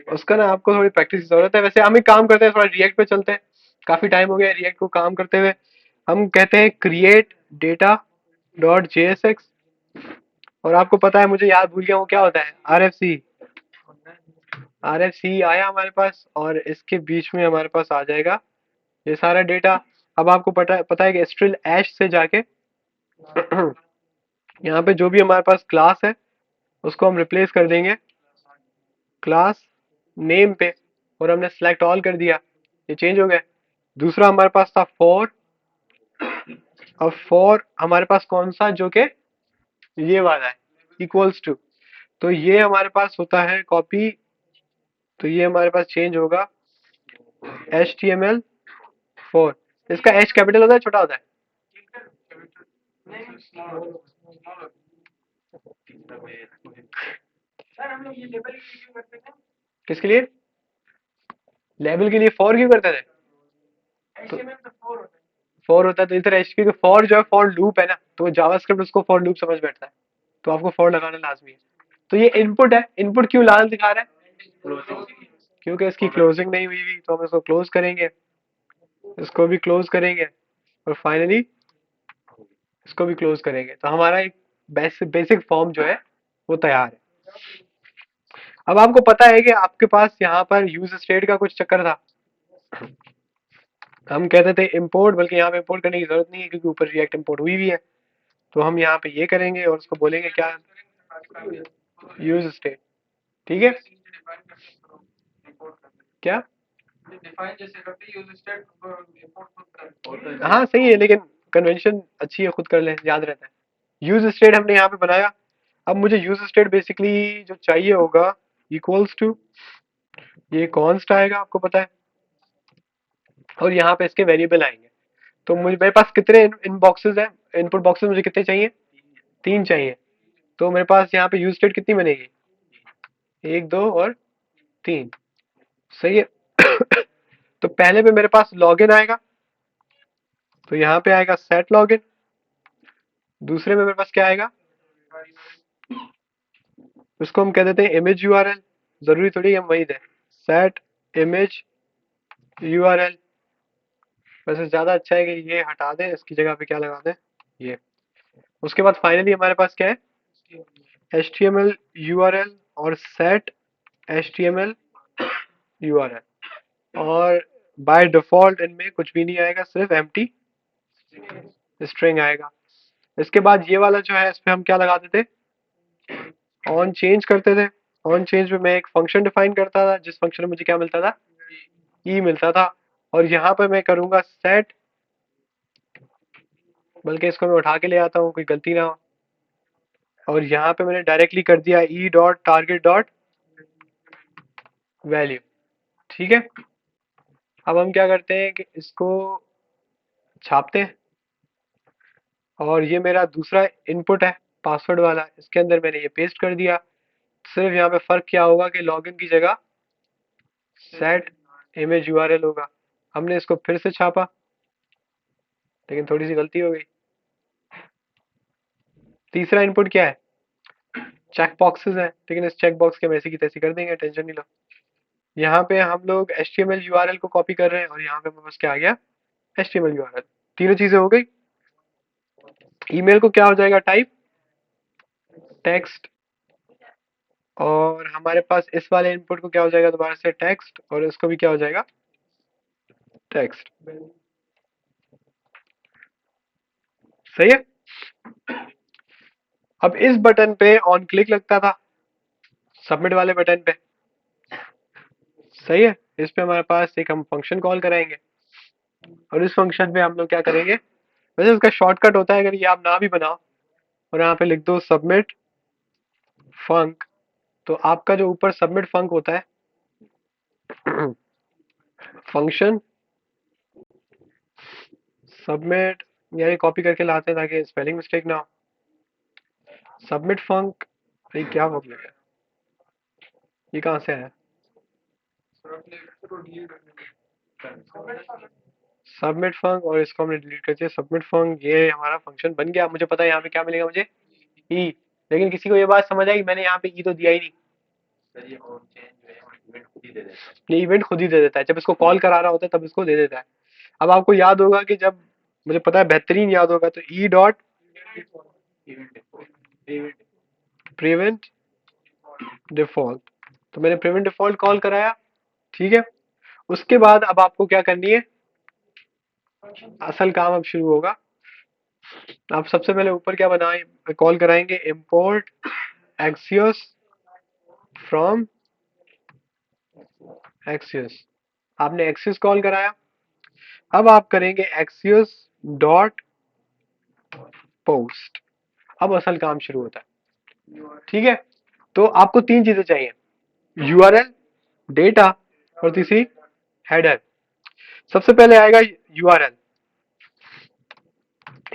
उसका ना आपको थोड़ी प्रैक्टिस की जरूरत है। वैसे हम एक काम करते हैं, थोड़ा रिएक्ट पे चलते हैं, काफी टाइम हो गया रिएक्ट को काम करते हुए। हम कहते हैं क्रिएट डेटा डॉट जेएसएक्स, और आपको पता है मुझे याद भूल गया वो क्या होता है, आरएफसी। आरएफसी आया हमारे पास, और इसके बीच में हमारे पास आ जाएगा ये सारा डेटा। अब आपको पता है कि स्ट्रिल ऐश से जाके यहाँ पे जो भी हमारे पास क्लास है उसको हम रिप्लेस कर देंगे क्लास नेम पे, और हमने सेलेक्ट ऑल कर दिया, ये चेंज हो गया। दूसरा हमारे पास था फॉर, अब फॉर हमारे पास कौन सा, जो कि ये वाला है, इक्वल्स टू, तो ये हमारे पास होता है कॉपी, तो ये हमारे पास चेंज होगा HTML फॉर। इसका एच कैपिटल होता है छोटा होता है, किसके लिए, लेबल के लिए फॉर क्यों करते थे, तो फॉर होता है तो इधर एच, क्योंकि फॉर जो है फॉर लूप है ना, तो जावास्क्रिप्ट उसको फॉर लूप समझ बैठता है, तो आपको फॉर लगाना लाजमी है। तो ये इनपुट है, इनपुट क्यों लाल दिखा रहा है, क्योंकि इसकी क्लोजिंग नहीं हुई हुई, तो हम इसको क्लोज करेंगे, इसको भी क्लोज करेंगे, और फाइनली इसको भी क्लोज करेंगे, तो हमारा एक बेसिक फॉर्म जो है वो तैयार है। अब आपको पता है कि आपके पास यहाँ पर यूज स्टेट का कुछ चक्कर था, हम कहते थे इंपोर्ट, बल्कि यहाँ पे इंपोर्ट करने की जरूरत नहीं है क्योंकि ऊपर रिएक्ट इंपोर्ट हुई भी है, तो हम यहाँ पे ये करेंगे और उसको बोलेंगे क्या, यूज स्टेट। ठीक है, क्या, हाँ सही है, लेकिन कन्वेंशन अच्छी है, खुद कर ले, याद रहता है। यूज स्टेट हमने यहाँ पे बनाया। अब मुझे यूज स्टेट बेसिकली जो चाहिए होगा, इक्वल्स टू, ये कॉन्स्ट आएगा आपको पता है, और यहाँ पे इसके वेरिएबल आएंगे। तो मुझे, मेरे पास कितने इन बॉक्सेस हैं, इनपुट बॉक्सेस मुझे कितने चाहिए, 3 चाहिए, तो मेरे पास यहाँ पे यूज स्टेट कितनी बनेगी, 1 2 और 3। सही है। तो पहले में मेरे पास लॉगिन आएगा, तो यहाँ पे आएगा सेट लॉगिन। दूसरे में मेरे पास क्या आएगा, उसको हम कह देते हैं इमेज यूआरएल, जरूरी थोड़ी हम वही दें, सेट इमेज यूआरएल। वैसे ज्यादा अच्छा है कि ये हटा दें, इसकी जगह पे क्या लगा दें, ये। उसके बाद फाइनली हमारे पास क्या है, HTML URL और set HTML URL, और बाय डिफॉल्ट इनमें कुछ भी नहीं आएगा, सिर्फ एम्प्टी स्ट्रिंग आएगा। इसके बाद ये वाला जो है, इस पे हम क्या लगाते थे, ऑन चेंज करते थे। ऑन चेंज में मैं एक फंक्शन डिफाइन करता था, जिस फंक्शन में मुझे क्या मिलता था, ई मिलता था, और यहाँ पर मैं करूंगा सेट, बल्कि इसको मैं उठा के ले आता हूँ कोई गलती ना हो, और यहाँ पे मैंने डायरेक्टली कर दिया E dot target dot value. ठीक है, अब हम क्या करते हैं कि इसको छापते हैं, और ये मेरा दूसरा इनपुट है पासवर्ड वाला, इसके अंदर मैंने ये पेस्ट कर दिया। सिर्फ यहाँ पे फर्क क्या होगा कि लॉगिन की जगह सेट इमेज यूआरएल होगा। हमने इसको फिर से छापा, लेकिन थोड़ी सी गलती हो गई। तीसरा इनपुट क्या है? चेक बॉक्सेस है, लेकिन इस चेक बॉक्स के हम ऐसी की तैसी कर देंगे, टेंशन नहीं लो। यहाँ पे हम लोग HTML URL को कॉपी कर रहे हैं, और यहाँ पे हमारे पास क्या आ गया? HTML URL। तीनों चीजें हो गई। ईमेल को क्या हो जाएगा? Type text. और हमारे पास इस वाले इनपुट को क्या हो जाएगा? दोबारा से टेक्स्ट, और इसको भी क्या हो जाएगा? टेक्स्ट। सही है। अब इस बटन पे ऑन क्लिक लगता था, सबमिट वाले बटन पे। सही है। इस पे हमारे पास एक हम फंक्शन कॉल कराएंगे, और इस फंक्शन में हम लोग क्या करेंगे? वैसे इसका शॉर्टकट होता है, अगर ये आप ना भी बनाओ और यहाँ पे लिख दो सबमिट फंक, तो आपका जो ऊपर सबमिट फंक होता है फंक्शन सबमिट, यानी कॉपी करके लाते हैं ताकि स्पेलिंग मिस्टेक ना हो। सबमिट फंक, ये क्या मतलब है? ये कहाँ से आया? सबमिट फंक, और इसको हमने डिलीट कर दिया। सबमिट फंक, ये हमारा फंक्शन बन गया। मुझे पता है यहाँ पे क्या मिलेगा मुझे? ई। लेकिन किसी को ये बात समझ आई? मैंने यहाँ पे ई तो दिया ही नहीं। सर ये और चेंज जो है इवेंट खुद ही दे देता है। ये इवेंट खुद ही दे देता है, जब इसको कॉल करा रहा होता है तब इसको दे देता है। अब आपको याद होगा कि जब, मुझे पता है बेहतरीन याद होगा, तो E dot event event prevent default, तो मैंने प्रिवेंट डिफॉल्ट कॉल कराया। ठीक है। उसके बाद अब आपको क्या करनी है? असल काम अब शुरू होगा। आप सबसे पहले ऊपर क्या बनाए कॉल कराएंगे? Import Axios from Axios. आपने एक्सियोस कॉल कराया। अब आप करेंगे एक्सियोस डॉट पोस्ट। अब असल काम शुरू होता है। ठीक है। तो आपको तीन चीजें चाहिए: यूआरएल, डेटा, और तीसरी हेडर। सबसे पहले आएगा यूआरएल।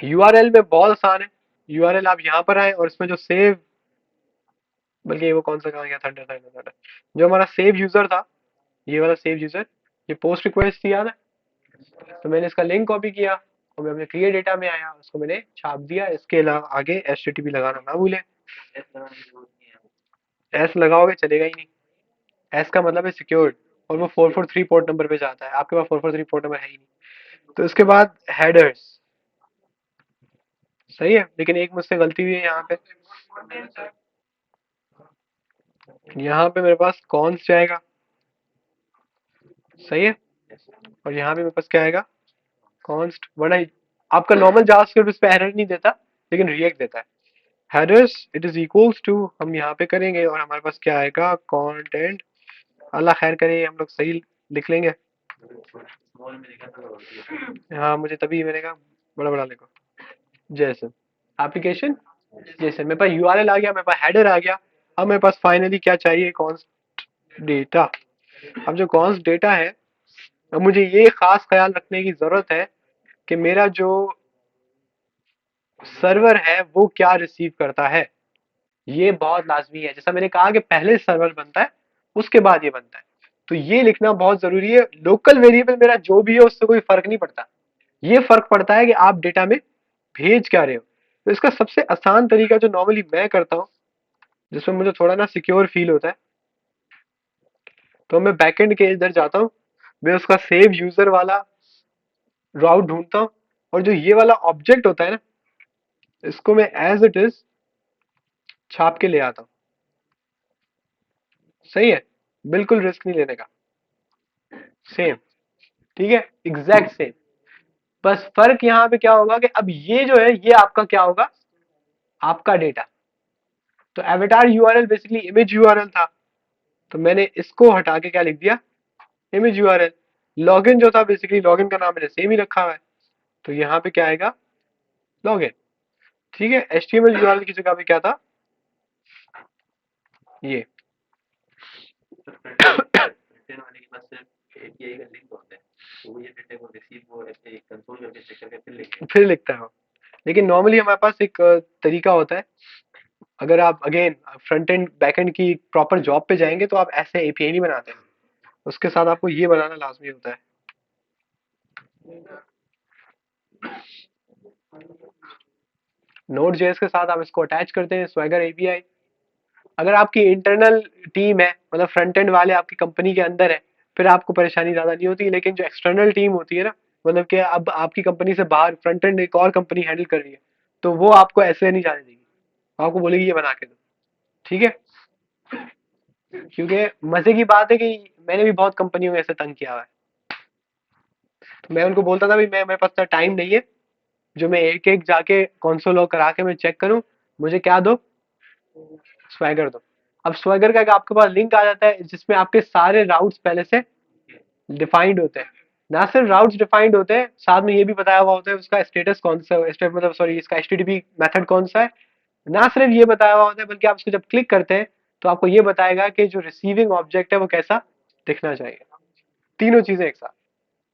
यूआरएल में बहुत आसान है। यूआरएल आप यहाँ पर आए, और इसमें जो सेव, बल्कि वो कौन सा कहा गया? थंडर थंडर थंडर, जो हमारा सेव यूजर था, ये वाला सेव यूजर, ये पोस्ट रिक्वेस्ट थी, याद है? तो मैंने इसका लिंक कॉपी किया, और मैं अपने क्रिएट डेटा में आया, उसको मैंने छाप दिया। इसके आगे HTTP लगाना ना भूलें। एस लगाने की जरूरत नहीं है। एस लगाओगे चलेगा ही नहीं। एस का मतलब है सिक्योर्ड, और वो 443 पोर्ट नंबर पे जाता है। आपके पास 443 पोर्ट नंबर है ही नहीं। तो इसके बाद हेडर्स। सही है, लेकिन एक मुझसे गलती हुई है यहाँ पे। यहाँ पे मेरे पास कॉन्स जाएगा। सही है। और यहाँ पे मेरे पास क्या आएगा? कॉन्स्ट, वरना आपका नॉर्मल जावास्क्रिप्ट इस पे एरर नहीं देता, लेकिन रिएक्ट देता है। Headers it is equals to, हम यहाँ पे करेंगे, और हमारे पास क्या आएगा? कंटेंट। अल्लाह खैर करे, हम लोग सही लिख लेंगे। स्मॉल में लिखा था तो गलती है। हाँ, मुझे तभी मैंने कहा बड़ा बड़ा लिखो। जैसे एप्लीकेशन जैसे मेरे पास यूआरएल आ गया, मेरे पास हेडर आ गया। अब मेरे पास फाइनली क्या चाहिए? Const data. अब जो कॉन्स्ट डेटा है, अब मुझे ये खास ख्याल रखने की जरूरत है कि मेरा जो सर्वर है वो क्या रिसीव करता है। ये बहुत लाजमी है। जैसा मैंने कहा कि पहले सर्वर बनता है, उसके बाद ये बनता है। तो ये लिखना बहुत जरूरी है। लोकल वेरिएबल मेरा जो भी है उससे कोई फर्क नहीं पड़ता। ये फर्क पड़ता है कि आप डेटा में भेज क्या रहे हो। तो इसका सबसे आसान तरीका जो नॉर्मली मैं करता हूँ, जिसमें मुझे थोड़ा ना सिक्योर फील होता है, तो मैं बैकएंड के इधर जाता हूँ, मैं उसका सेव यूजर वाला राउट ढूंढता हूँ, और जो ये वाला ऑब्जेक्ट होता है ना, इसको मैं एज इट इज छाप के ले आता हूँ। सही है। बिल्कुल रिस्क नहीं लेने का। सेम। ठीक है, एग्जैक्ट सेम। बस फर्क यहाँ पे क्या होगा कि अब ये जो है ये आपका क्या होगा? आपका डेटा। तो avatar URL basically image URL था, तो मैंने इसको हटा के क्या लिख दिया? Image URL. लॉगिन जो था, बेसिकली लॉगिन का नाम मैंने सेम ही रखा हुआ है, तो यहाँ पे क्या आएगा? लॉगिन। ठीक है। HTML यूआरएल की जगह पे क्या था? ये। सर फ्रंट एंड वाले के पास सिर्फ एपीआई का लिंक होता है, तो वो ये डेटा को रिसीव वो ऐसे कंसोल करके चेक करके फिर लिखेगा। फिर लिखता है वो। लेकिन नॉर्मली हमारे पास एक तरीका होता है। अगर आप again front end back and की प्रॉपर जॉब पे जाएंगे, तो आप ऐसे API नहीं बनाते। उसके साथ आपको ये बनाना लाजमी होता है। नोड जेएस के साथ आप इसको अटैच करते हैं स्वैगर एपीआई। अगर आपकी इंटरनल टीम है, मतलब फ्रंट एंड वाले आपकी कंपनी के अंदर है, फिर आपको परेशानी ज्यादा नहीं होती। लेकिन जो एक्सटर्नल टीम होती है ना, मतलब कि अब आपकी कंपनी से बाहर फ्रंट एंड एक और कंपनी हैंडल कर रही है, तो वो आपको ऐसे नहीं जाने देगी, आपको बोलेगी ये बना के दो। ठीक है, क्योंकि मजे की बात है कि मैंने भी बहुत कंपनियों में ऐसे तंग किया हुआ है। तो मैं उनको बोलता था भाई मैं, मेरे पास इतना टाइम नहीं है जो मैं एक एक जाके कंसोल लॉग करा के मैं चेक करूं, मुझे क्या दो, स्वैगर दो। अब स्वैगर का एक आपके पास लिंक आ जाता है जिसमें आपके सारे राउट्स पहले से डिफाइंड होते हैं। ना सिर्फ राउट्स डिफाइंड होते हैं, साथ में ये भी बताया हुआ होता है उसका स्टेटस कौन सा है, मतलब सॉरी इसका एचटीटीपी मेथड कौन सा है। ना सिर्फ ये बताया हुआ होता है, बल्कि आप उसको जब क्लिक करते हैं तो आपको ये बताएगा कि जो रिसीविंग ऑब्जेक्ट है वो कैसा दिखना चाहिए। तीनों चीजें एक साथ,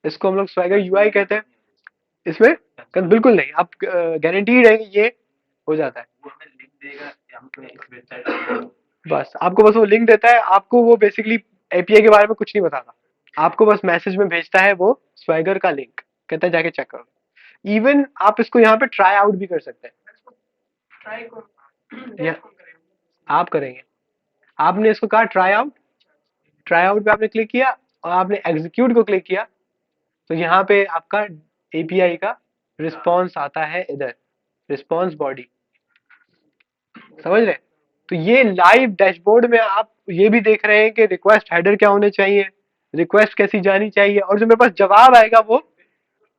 इसको हम लोग स्वैगर यूआई कहते हैं। इसमें बिल्कुल नहीं, आप गारंटीड है कि ये हो जाता है। वो हमें लिंक देगा कि हमको इस वेबसाइट बस आपको बस वो लिंक देता है, आपको वो बेसिकली एपीआई के बारे में कुछ नहीं बताता, आपको बस मैसेज में भेजता है वो स्वैगर का लिंक, कहता है जाके चेक करो। इवन आप इसको यहाँ पे ट्राई आउट भी कर सकते हैं। या आप करेंगे, आपने इसको कहा ट्राई आउट, ट्राई आउट पे आपने क्लिक किया और आपने एग्जीक्यूट को क्लिक किया, तो यहाँ पे आपका एपीआई का रिस्पॉन्स आता है इधर, रिस्पॉन्स बॉडी। समझ रहे हैं? तो ये लाइव डैशबोर्ड में आप ये भी देख रहे हैं कि रिक्वेस्ट हेडर क्या होने चाहिए, रिक्वेस्ट कैसी जानी चाहिए, और जो मेरे पास जवाब आएगा वो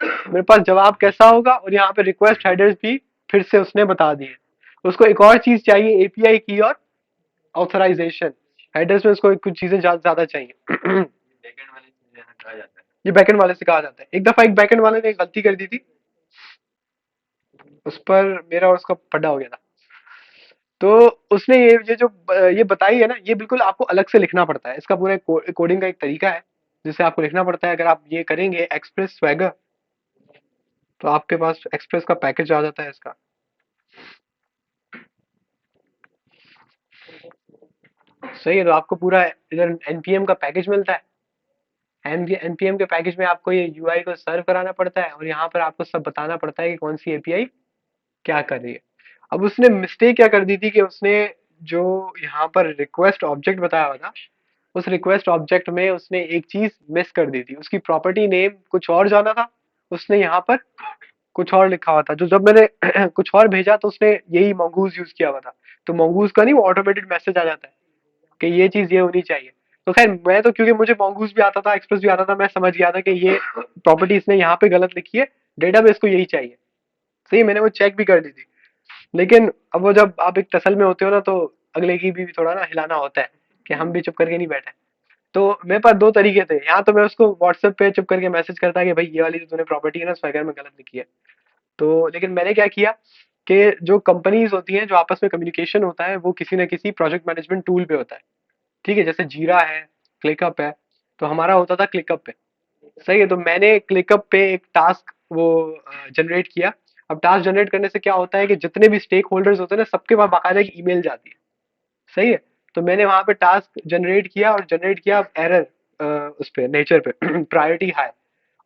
मेरे पास जवाब कैसा होगा, और यहाँ पे रिक्वेस्ट हेडर्स भी फिर से उसने बता दिए। उसको एक और चीज चाहिए एपीआई की और ऑथराइजेशन। हेडर्स में उसको कुछ चीजें ज्यादा चाहिए। बैकएंड वाले से कहा जाता है। ये बैकएंड वाले से कहा जाता है। एक दफा एक बैकएंड वाले ने एक गलती कर दी थी, उस पर मेरा और उसका पड्डा हो गया था। तो उसने ये जो ये बताई है ना, ये बिल्कुल आपको अलग से लिखना पड़ता है। इसका पूरा कोडिंग का एक तरीका है जिसे आपको लिखना पड़ता है। अगर आप ये करेंगे एक्सप्रेस स्वैगर, तो आपके पास एक्सप्रेस का पैकेज आ जाता है इसका। सही है, तो आपको पूरा इधर एनपीएम का पैकेज मिलता है। एनपीएम के पैकेज में आपको ये यूआई को सर्व कराना पड़ता है, और यहाँ पर आपको सब बताना पड़ता है कि कौन सी एपीआई क्या कर रही है। अब उसने मिस्टेक क्या कर दी थी कि उसने जो यहाँ पर रिक्वेस्ट ऑब्जेक्ट बताया हुआ था, उस रिक्वेस्ट ऑब्जेक्ट में उसने एक चीज मिस कर दी थी। उसकी प्रॉपर्टी नेम कुछ और जाना था, उसने यहाँ पर कुछ और लिखा हुआ था। जो जब मैंने कुछ और भेजा तो उसने यही मंगूज यूज किया हुआ था। तो मंगूज का नहीं, वो ऑटोमेटेड मैसेज आ जाता है कि ये चीज ये होनी चाहिए। तो खैर मैं तो, क्योंकि मुझे मंगूज भी आता था एक्सप्रेस भी आता था, मैं समझ गया था कि ये प्रॉपर्टी इसने यहाँ पे गलत लिखी है, डेटाबेस को यही चाहिए। सही, मैंने वो चेक भी कर दी थी। लेकिन अब वो जब आप एक टसल में होते हो ना, तो अगले की भी थोड़ा ना हिलाना होता है कि हम भी चुप करके नहीं बैठे। तो मेरे पास दो तरीके थे, यहाँ तो मैं उसको व्हाट्सएप पे चुप करके मैसेज करता कि भाई ये वाली जो तूने प्रॉपर्टी है ना स्वैगर में गलत लिखी है। तो लेकिन मैंने क्या किया कि जो कंपनीज होती हैं, जो आपस में कम्युनिकेशन होता है, वो किसी न किसी प्रोजेक्ट मैनेजमेंट टूल पे होता है। ठीक है, जैसे जीरा है, क्लिकअप है, तो हमारा होता था क्लिकअप पे। सही है, तो मैंने क्लिकअप पे एक टास्क वो जनरेट किया। अब टास्क जनरेट करने से क्या होता है कि जितने भी स्टेक होल्डर्स होते हैं ना, सबके पास बाकायदा एक ईमेल जाती है। सही है, तो मैंने वहां पे टास्क जनरेट किया, और जनरेट किया एरर उस पे नेचर पे प्रायोरिटी हाई।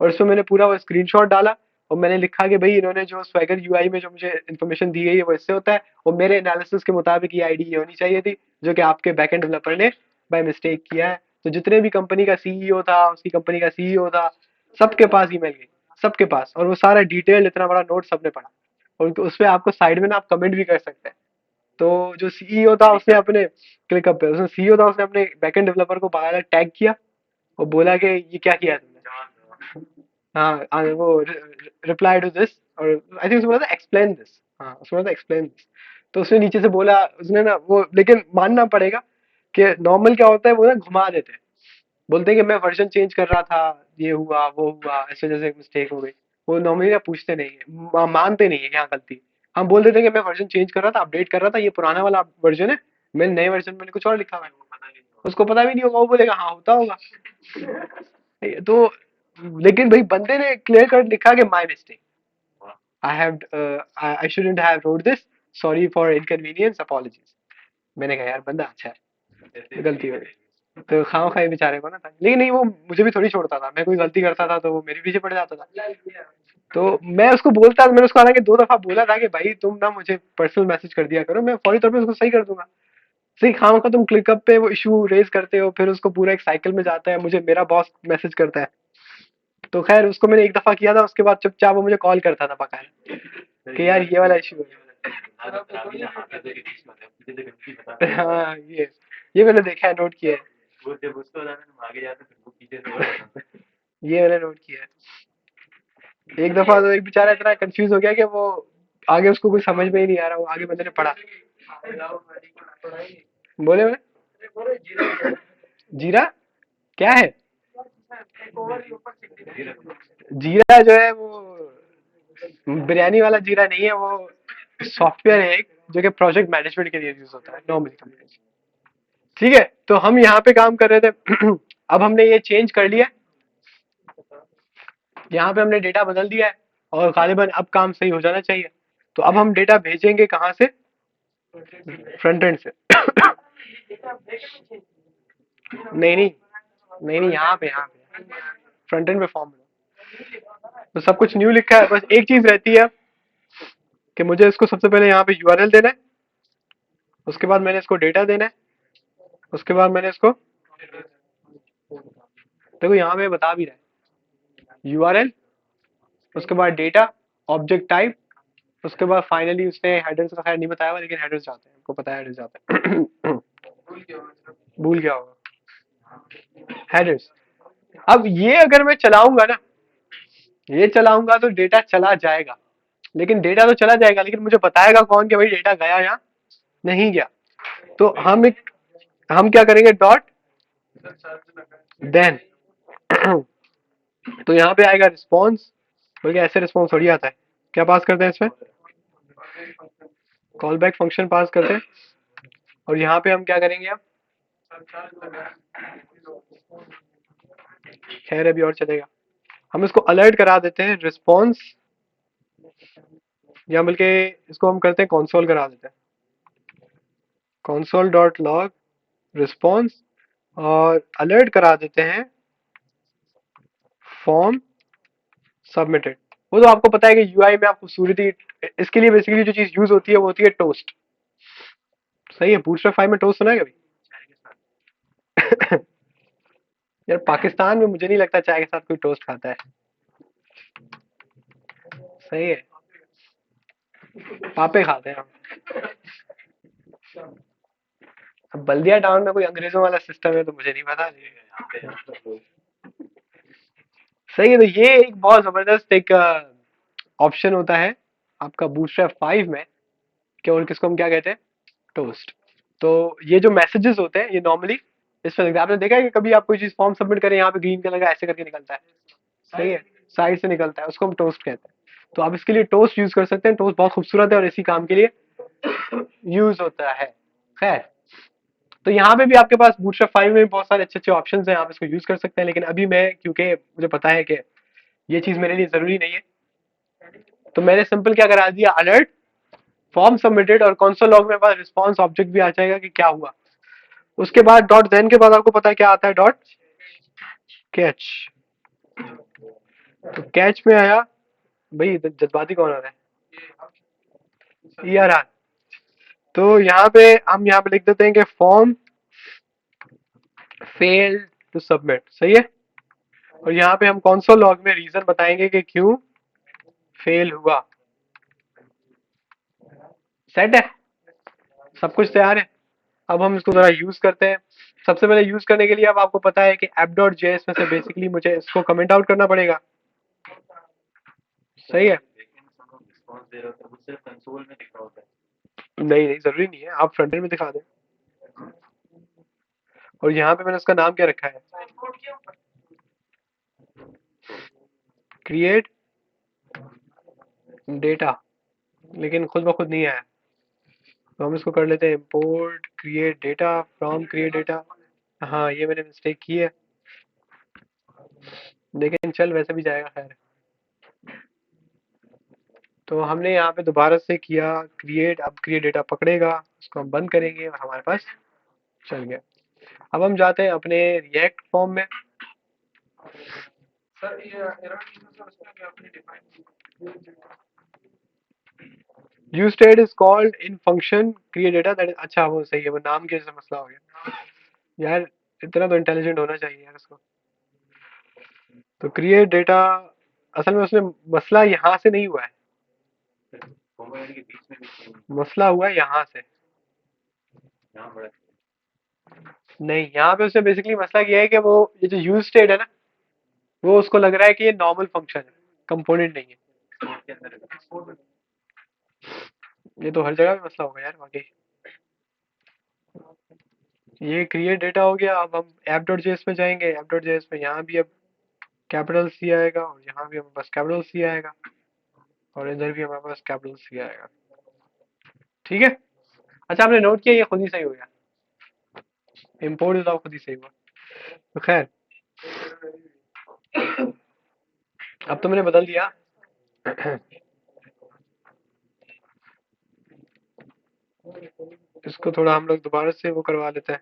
और उसमें मैंने पूरा वो स्क्रीनशॉट डाला, और मैंने लिखा कि भाई इन्होंने जो स्वैगर यूआई में जो मुझे इन्फॉर्मेशन दी गई है वो इससे होता है, और मेरे एनालिसिस के मुताबिक ये आईडी ये होनी चाहिए थी, जो कि आपके बैकएंड डेवलपर ने बाय मिस्टेक किया है। तो जितने भी कंपनी का सीईओ था, उसकी कंपनी का सीईओ था, सबके पास ईमेल गई, सबके पास। और वो सारा डिटेल इतना बड़ा नोट सबने पढ़ा, और उस पर आपको साइड में ना आप कमेंट भी कर सकते हैं। तो जो सीईओ था उसने अपने क्लिकअप पे, उसने सीईओ था उसने अपने बैकएंड डेवलपर को बाकायदा टैग किया और बोला कि ये क्या किया है तुमने। हाँ वो रिप्लाई टू दिस, और आई थिंक उसने बोला था एक्सप्लेन दिस। हाँ उसने बोला था एक्सप्लेन दिस। तो उसने नीचे से बोला उसने ना वो, लेकिन मानना पड़ेगा कि नॉर्मल क्या होता है, वो ना घुमा देते हैं, बोलते हैं कि मैं वर्जन चेंज कर रहा था, ये हुआ वो हुआ, ऐसे जैसे मिस्टेक हो गई। वो नॉर्मली ना पूछते नहीं है, मानते नहीं है कि हाँ गलती। हम बोल देते हैं कि मैं वर्जन चेंज कर रहा था, अपडेट कर रहा था, ये पुराना वाला वर्जन है, मैंने नए वर्जन में कुछ और लिखा हुआ है। उसको पता भी नहीं होगा, वो बोलेगा हाँ होता होगा। तो लेकिन भाई बंदे ने क्लियर कट लिखा कि my mistake, I have I shouldn't have wrote this, sorry for inconvenience, apologies. मैंने कहा यार बंदा अच्छा है, गलती हो गई। तो खाओ खाई बेचारे को ना था, लेकिन नहीं वो मुझे भी थोड़ी छोड़ता था, मैं कोई गलती करता था तो वो मेरे पीछे पड़ जाता था। तो मैं उसको बोलता, मैंने उसको हालांकि 2 दफा बोला था कि भाई तुम ना मुझे पर्सनल मैसेज कर दिया करो, मैं फौरी तौर पे उसको सही कर दूंगा। सही खामखा तुम क्लिकअप पे वो इशू रेज करते हो, फिर उसको पूरा एक साइकिल में जाता है, मुझे मेरा बॉस मैसेज करता है। तो खैर उसको मैंने 1 दफा किया था, उसके बाद चुपचाप वो मुझे कॉल करता था पकाया कि यार ये वाला इशू खराबी ना हाफिजों के बीच में होता है, मुझे तो गलती बता है। हाँ ये मैंने देखा है, नोट किया है। वो जब उसको बताता है, हम आगे जाते फिर वो पीछे से और बताता है। ये मैंने नोट किया है। 1 दफा तो एक बेचारा इतना कंफ्यूज हो गया कि वो आगे उसको कुछ समझ में ही नहीं आ रहा, वो आगे बंदे ने पढ़ा। बोले मैं जीरा क्या है? जीरा जो है वो बिरयानी वाला जीरा नहीं है, वो सॉफ्टवेयर है एक जो कि प्रोजेक्ट मैनेजमेंट के लिए यूज होता है नॉर्मली कंपनी। ठीक है, तो हम यहाँ पे काम कर रहे थे। अब हमने ये चेंज कर लिया, यहाँ पे हमने डेटा बदल दिया है और गालिबन अब काम सही हो जाना चाहिए। तो अब हम डेटा भेजेंगे कहाँ से? फ्रंट एंड से। नहीं नहीं नहीं नहीं, यहाँ पे फ्रंट एंड पे फॉर्म में तो सब कुछ न्यू लिखा है, बस एक चीज रहती है कि मुझे इसको सबसे पहले यहाँ पे यूआरएल देना है, उसके बाद मैंने इसको डेटा देना है, उसके बाद मैंने इसको, देखो यहाँ पे बता भी रहा है यूआरएल, उसके बाद डेटा, ऑब्जेक्ट टाइप, उसके बाद फाइनली उसने हेडर्स का खैर नहीं बताया हुआ, लेकिन हेडर्स जाते हैं, हमको पता है हेडर्स जाते हैं। भूल गया होगा हेडर्स। अब ये अगर मैं चलाऊंगा ना, ये चलाऊंगा तो डेटा चला जाएगा, लेकिन डेटा तो चला जाएगा, लेकिन मुझे बताएगा कौन कि भाई डेटा गया या नहीं गया? तो हम क्या करेंगे, डॉट देन। तो यहाँ पे आएगा रिस्पॉन्स, बल्कि ऐसे रिस्पॉन्स थोड़ी आता है, क्या पास करते हैं इसमें? कॉल बैक फंक्शन पास करते हैं। और यहाँ पे हम क्या करेंगे अब, खैर अभी और चलेगा, हम इसको अलर्ट करा देते हैं रिस्पॉन्स, या बल्कि इसको हम करते हैं कॉन्सोल करा देते हैं, कॉन्सोल डॉट लॉग रिस्पॉन्स, और अलर्ट करा देते हैं फॉर्म सबमिटेड। वो तो आपको पता है कि यूआई में आप खूबसूरती, इसके लिए बेसिकली जो चीज यूज होती है वो होती है टोस्ट। सही है, बूटस्ट्रैप 5 में टोस्ट सुना है कभी? यार पाकिस्तान में मुझे नहीं लगता चाय के साथ कोई टोस्ट खाता है। सही है, पापे खाते हैं हम। अब बल्दिया टाउन में कोई अंग्रेजों वाला सिस्टम है तो मुझे नहीं पता। सही है, तो ये एक बहुत जबरदस्त एक ऑप्शन होता है आपका बूटस्ट्रैप 5 में, कि और किसको हम क्या कहते हैं, टोस्ट। तो ये जो मैसेजेस होते हैं ये नॉर्मली इस पर आपने देखा है कि कभी आप कोई चीज फॉर्म सबमिट करें, यहाँ पे ग्रीन कलर का ऐसे करके निकलता है। सही है, साइड से निकलता है, उसको हम टोस्ट कहते हैं। तो आप इसके लिए टोस्ट यूज कर सकते हैं, टोस्ट बहुत खूबसूरत है और इसी काम के लिए यूज होता है। खैर, तो यहाँ पे भी आपके पास बूटस्ट्रैप 5 में बहुत सारे अच्छे अच्छे ऑप्शन हैं, आप इसको यूज कर सकते हैं, लेकिन अभी मैं, क्योंकि मुझे पता है कि ये चीज मेरे लिए जरूरी नहीं है, तो मैंने सिंपल क्या करा दिया, अलर्ट फॉर्म सबमिटेड, और कंसोल लॉग में पास रिस्पॉन्स ऑब्जेक्ट भी आ जाएगा कि क्या हुआ। उसके बाद डॉट देन के बाद आपको पता है क्या आता है, डॉट कैच। तो कैच में आया, भाई जज्बाती कौन आ रहा है, यार। तो यहाँ पे हम यहाँ पे लिख देते हैं कि फॉर्म फेल टू सबमिट, सही है। और यहाँ पे हम कंसोल लॉग में रीजन बताएंगे कि क्यों फेल हुआ। सेट है, सब कुछ तैयार है। अब हम इसको जरा यूज करते हैं। सबसे पहले यूज करने के लिए अब आपको पता है कि app.js में से बेसिकली मुझे इसको कमेंट आउट करना पड़ेगा। सही है, रिस्पॉन्स दे रहा होता है, वो सिर्फ कंसोल में दिख रहा होता है। नहीं नहीं जरूरी नहीं है, आप फ्रंट एंड में दिखा दें। और यहाँ पे मैंने उसका नाम क्या रखा है, क्रिएट डेटा, लेकिन खुद ब खुद नहीं आया, तो हम इसको कर लेते हैं import create data from create data. हाँ ये मैंने मिस्टेक की है, लेकिन चल वैसे भी जाएगा खैर। तो हमने यहाँ पे दोबारा से किया क्रिएट, अब क्रिएट डेटा पकड़ेगा, उसको हम बंद करेंगे और हमारे पास चल गया। अब हम जाते हैं अपने रिएक्ट फॉर्म में। Use state is called in function create data that, अच्छा वो सही है, वो नाम के जैसे मसला हो गया यार, इतना तो इंटेलिजेंट होना चाहिए यार इसको। तो क्रिएट डेटा, असल में उसमें मसला यहाँ से नहीं हुआ है, कॉमा यानी कि बीच में भी नहीं, मसला हुआ है यहाँ से। यहाँ बड़ा नहीं, यहाँ पे उसने बेसिकली मसला किया है कि वो ये जो यूज स्टेट है ना, वो उसको लग रहा है कि ये नॉर्मल फंक्शन है, कंपोनेंट नहीं है। एक्सपोर्ट के अंदर एक्सपोर्ट ये तो हर जगह पे मसला होगा यार वाकई। ये क्रिएट डेटा हो गया। अब हम ऐप डॉट जेएस में जाएंगे। ऐप डॉट जेएस में यहाँ भी अब कैपिटल सी आएगा, और यहाँ भी हमारे पास कैपिटल सी आएगा, और इधर भी हमारे पास कैपिटल सी आएगा। ठीक है। अच्छा, आपने नोट किया ये खुद ही सही हो गया, इम्पोर्ट इज खुद ही सही हुआ। तो खैर, अब तो मैंने बदल दिया। इसको थोड़ा हम लोग दोबारा से वो करवा लेते हैं।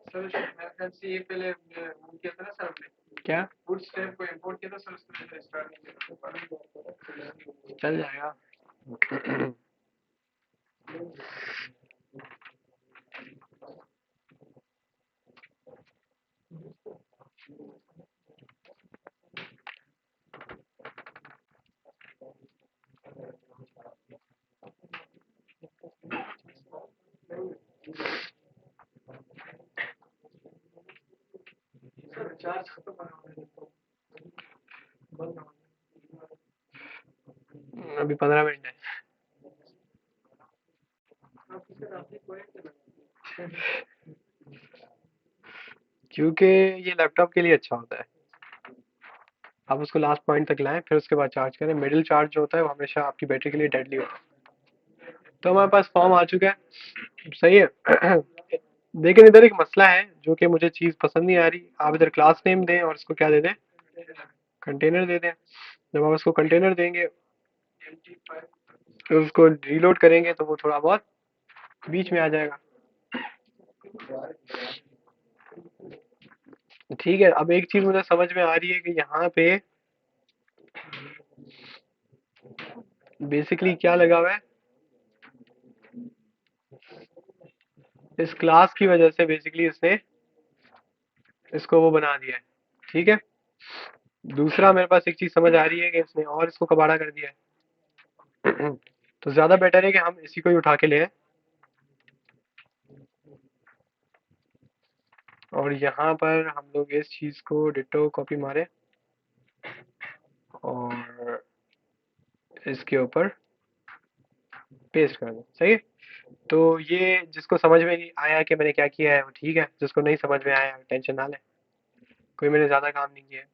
सर मेरे ख्याल से ये पहले वो किया था ना सर हमने, क्या फूड स्टैम्प को इंपोर्ट किया था सर, उसके पहले स्टार्ट नहीं किया था। चल जाएगा। सर चार्ज खत्म होने वाला है तो बंद हो अभी 15 मिनट है। गया। आप सर आपने पॉइंट लगा, क्योंकि ये लैपटॉप के लिए अच्छा होता है। आप उसको लास्ट पॉइंट तक लाएं, फिर उसके बाद चार्ज करें। मिडिल चार्ज जो होता है वो हमेशा आपकी बैटरी के लिए डेडली होता है। तो हमारे पास फॉर्म आ चुका है, सही है। लेकिन इधर एक मसला है जो कि मुझे चीज़ पसंद नहीं आ रही। आप इधर क्लास नेम दें और इसको क्या दे दें, कंटेनर दे दें। जब आप इसको कंटेनर देंगे, तो उसको रीलोड करेंगे तो वो थोड़ा बहुत बीच में आ जाएगा। ठीक है। अब एक चीज़ मुझे समझ में आ रही है कि यहाँ पे बेसिकली क्या लगा हुआ है, इस क्लास की वजह से बेसिकली इसने इसको वो बना दिया है। ठीक है। दूसरा मेरे पास एक चीज़ समझ आ रही है कि इसने और इसको कबाड़ा कर दिया है। तो ज़्यादा बेटर है कि हम इसी को ही उठा के ले आए, और यहाँ पर हम लोग इस चीज़ को डिटो कॉपी मारे और इसके ऊपर पेस्ट कर दें। सही है। तो ये जिसको समझ में नहीं आया कि मैंने क्या किया है वो ठीक है, जिसको नहीं समझ में आया टेंशन ना ले, कोई मैंने ज़्यादा काम नहीं किया है।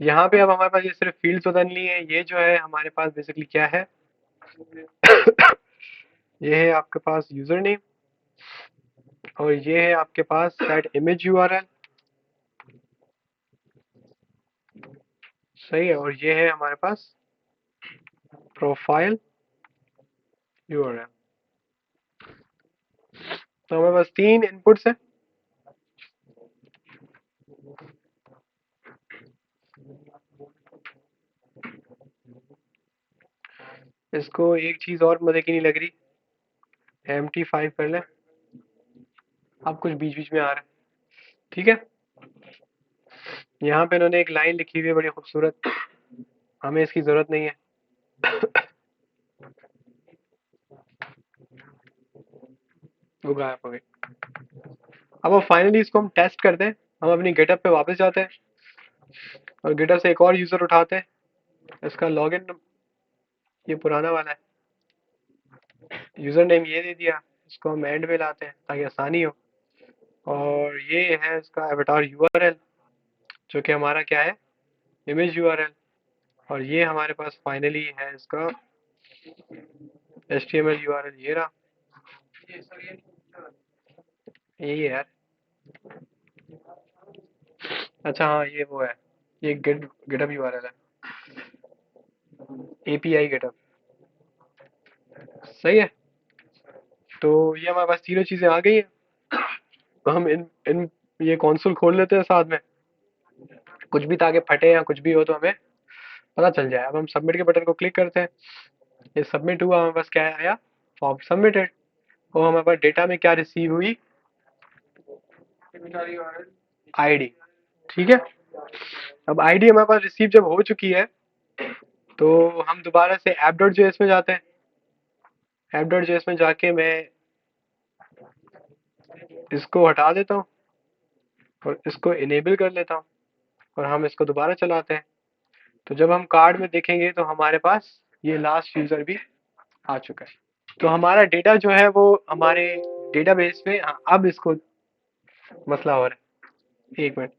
यहाँ पे अब हमारे पास ये सिर्फ फील्ड्स बदलनी है। ये जो है हमारे पास बेसिकली क्या है, ये है आपके पास यूज़र नेम, और ये है आपके पास सेट इमेज यूआरएल। सही है। और ये है हमारे पास प्रोफाइल यूआरएल। तो हमारे पास 3 इनपुट्स हैं। इसको एक चीज़ और मज़े की नहीं लग रही, MT5 कर लें। अब कुछ बीच बीच में आ रहा है। ठीक है। यहाँ पे इन्होंने एक लाइन लिखी हुई है बड़ी खूबसूरत, हमें इसकी ज़रूरत नहीं है। वो गायब हो गई। अब वो फाइनली इसको हम टेस्ट करते हैं। हम अपनी गेटअप पे वापस जाते हैं और गेटअप से एक और यूज़र उठाते हैं। इसका लॉगिन ये पुराना वाला है, यूज़र नेम ये दे दिया। इसको हम एंड में लाते हैं ताकि आसानी हो। और ये है इसका एवटार यूआरएल, जो कि हमारा क्या है, इमेज यूआरएल। और ये हमारे पास फाइनली है इसका HTML यूआरएल, ये रहा। ये सर ये यही है यार। अच्छा हाँ, ये वो है, ये गिटहब यूआरएल है। API गेटअप, सही है। तो ये हमारे पास तीनों चीज़ें आ गई हैं। तो हम इन इन ये कॉन्सोल खोल लेते हैं साथ में, कुछ भी ताकि फटे या कुछ भी हो तो हमें पता चल जाए। अब हम सबमिट के बटन को क्लिक करते हैं, ये सबमिट हुआ, हमारे पास क्या आया, फॉर्म सबमिटेड। और हमारे पास डेटा में क्या रिसीव हुई, आईडी, ठीक है। अब आईडी हमारे पास रिसीव जब हो चुकी है तो हम दोबारा से app.js में जाते हैं। app.js में जाके मैं इसको हटा देता हूँ और इसको इनेबल कर लेता हूँ और हम इसको दोबारा चलाते हैं। तो जब हम कार्ड में देखेंगे तो हमारे पास ये लास्ट यूज़र भी आ चुका है। तो हमारा डेटा जो है वो हमारे डेटाबेस में, हाँ, अब इसको मसला हो रहा है, एक मिनट।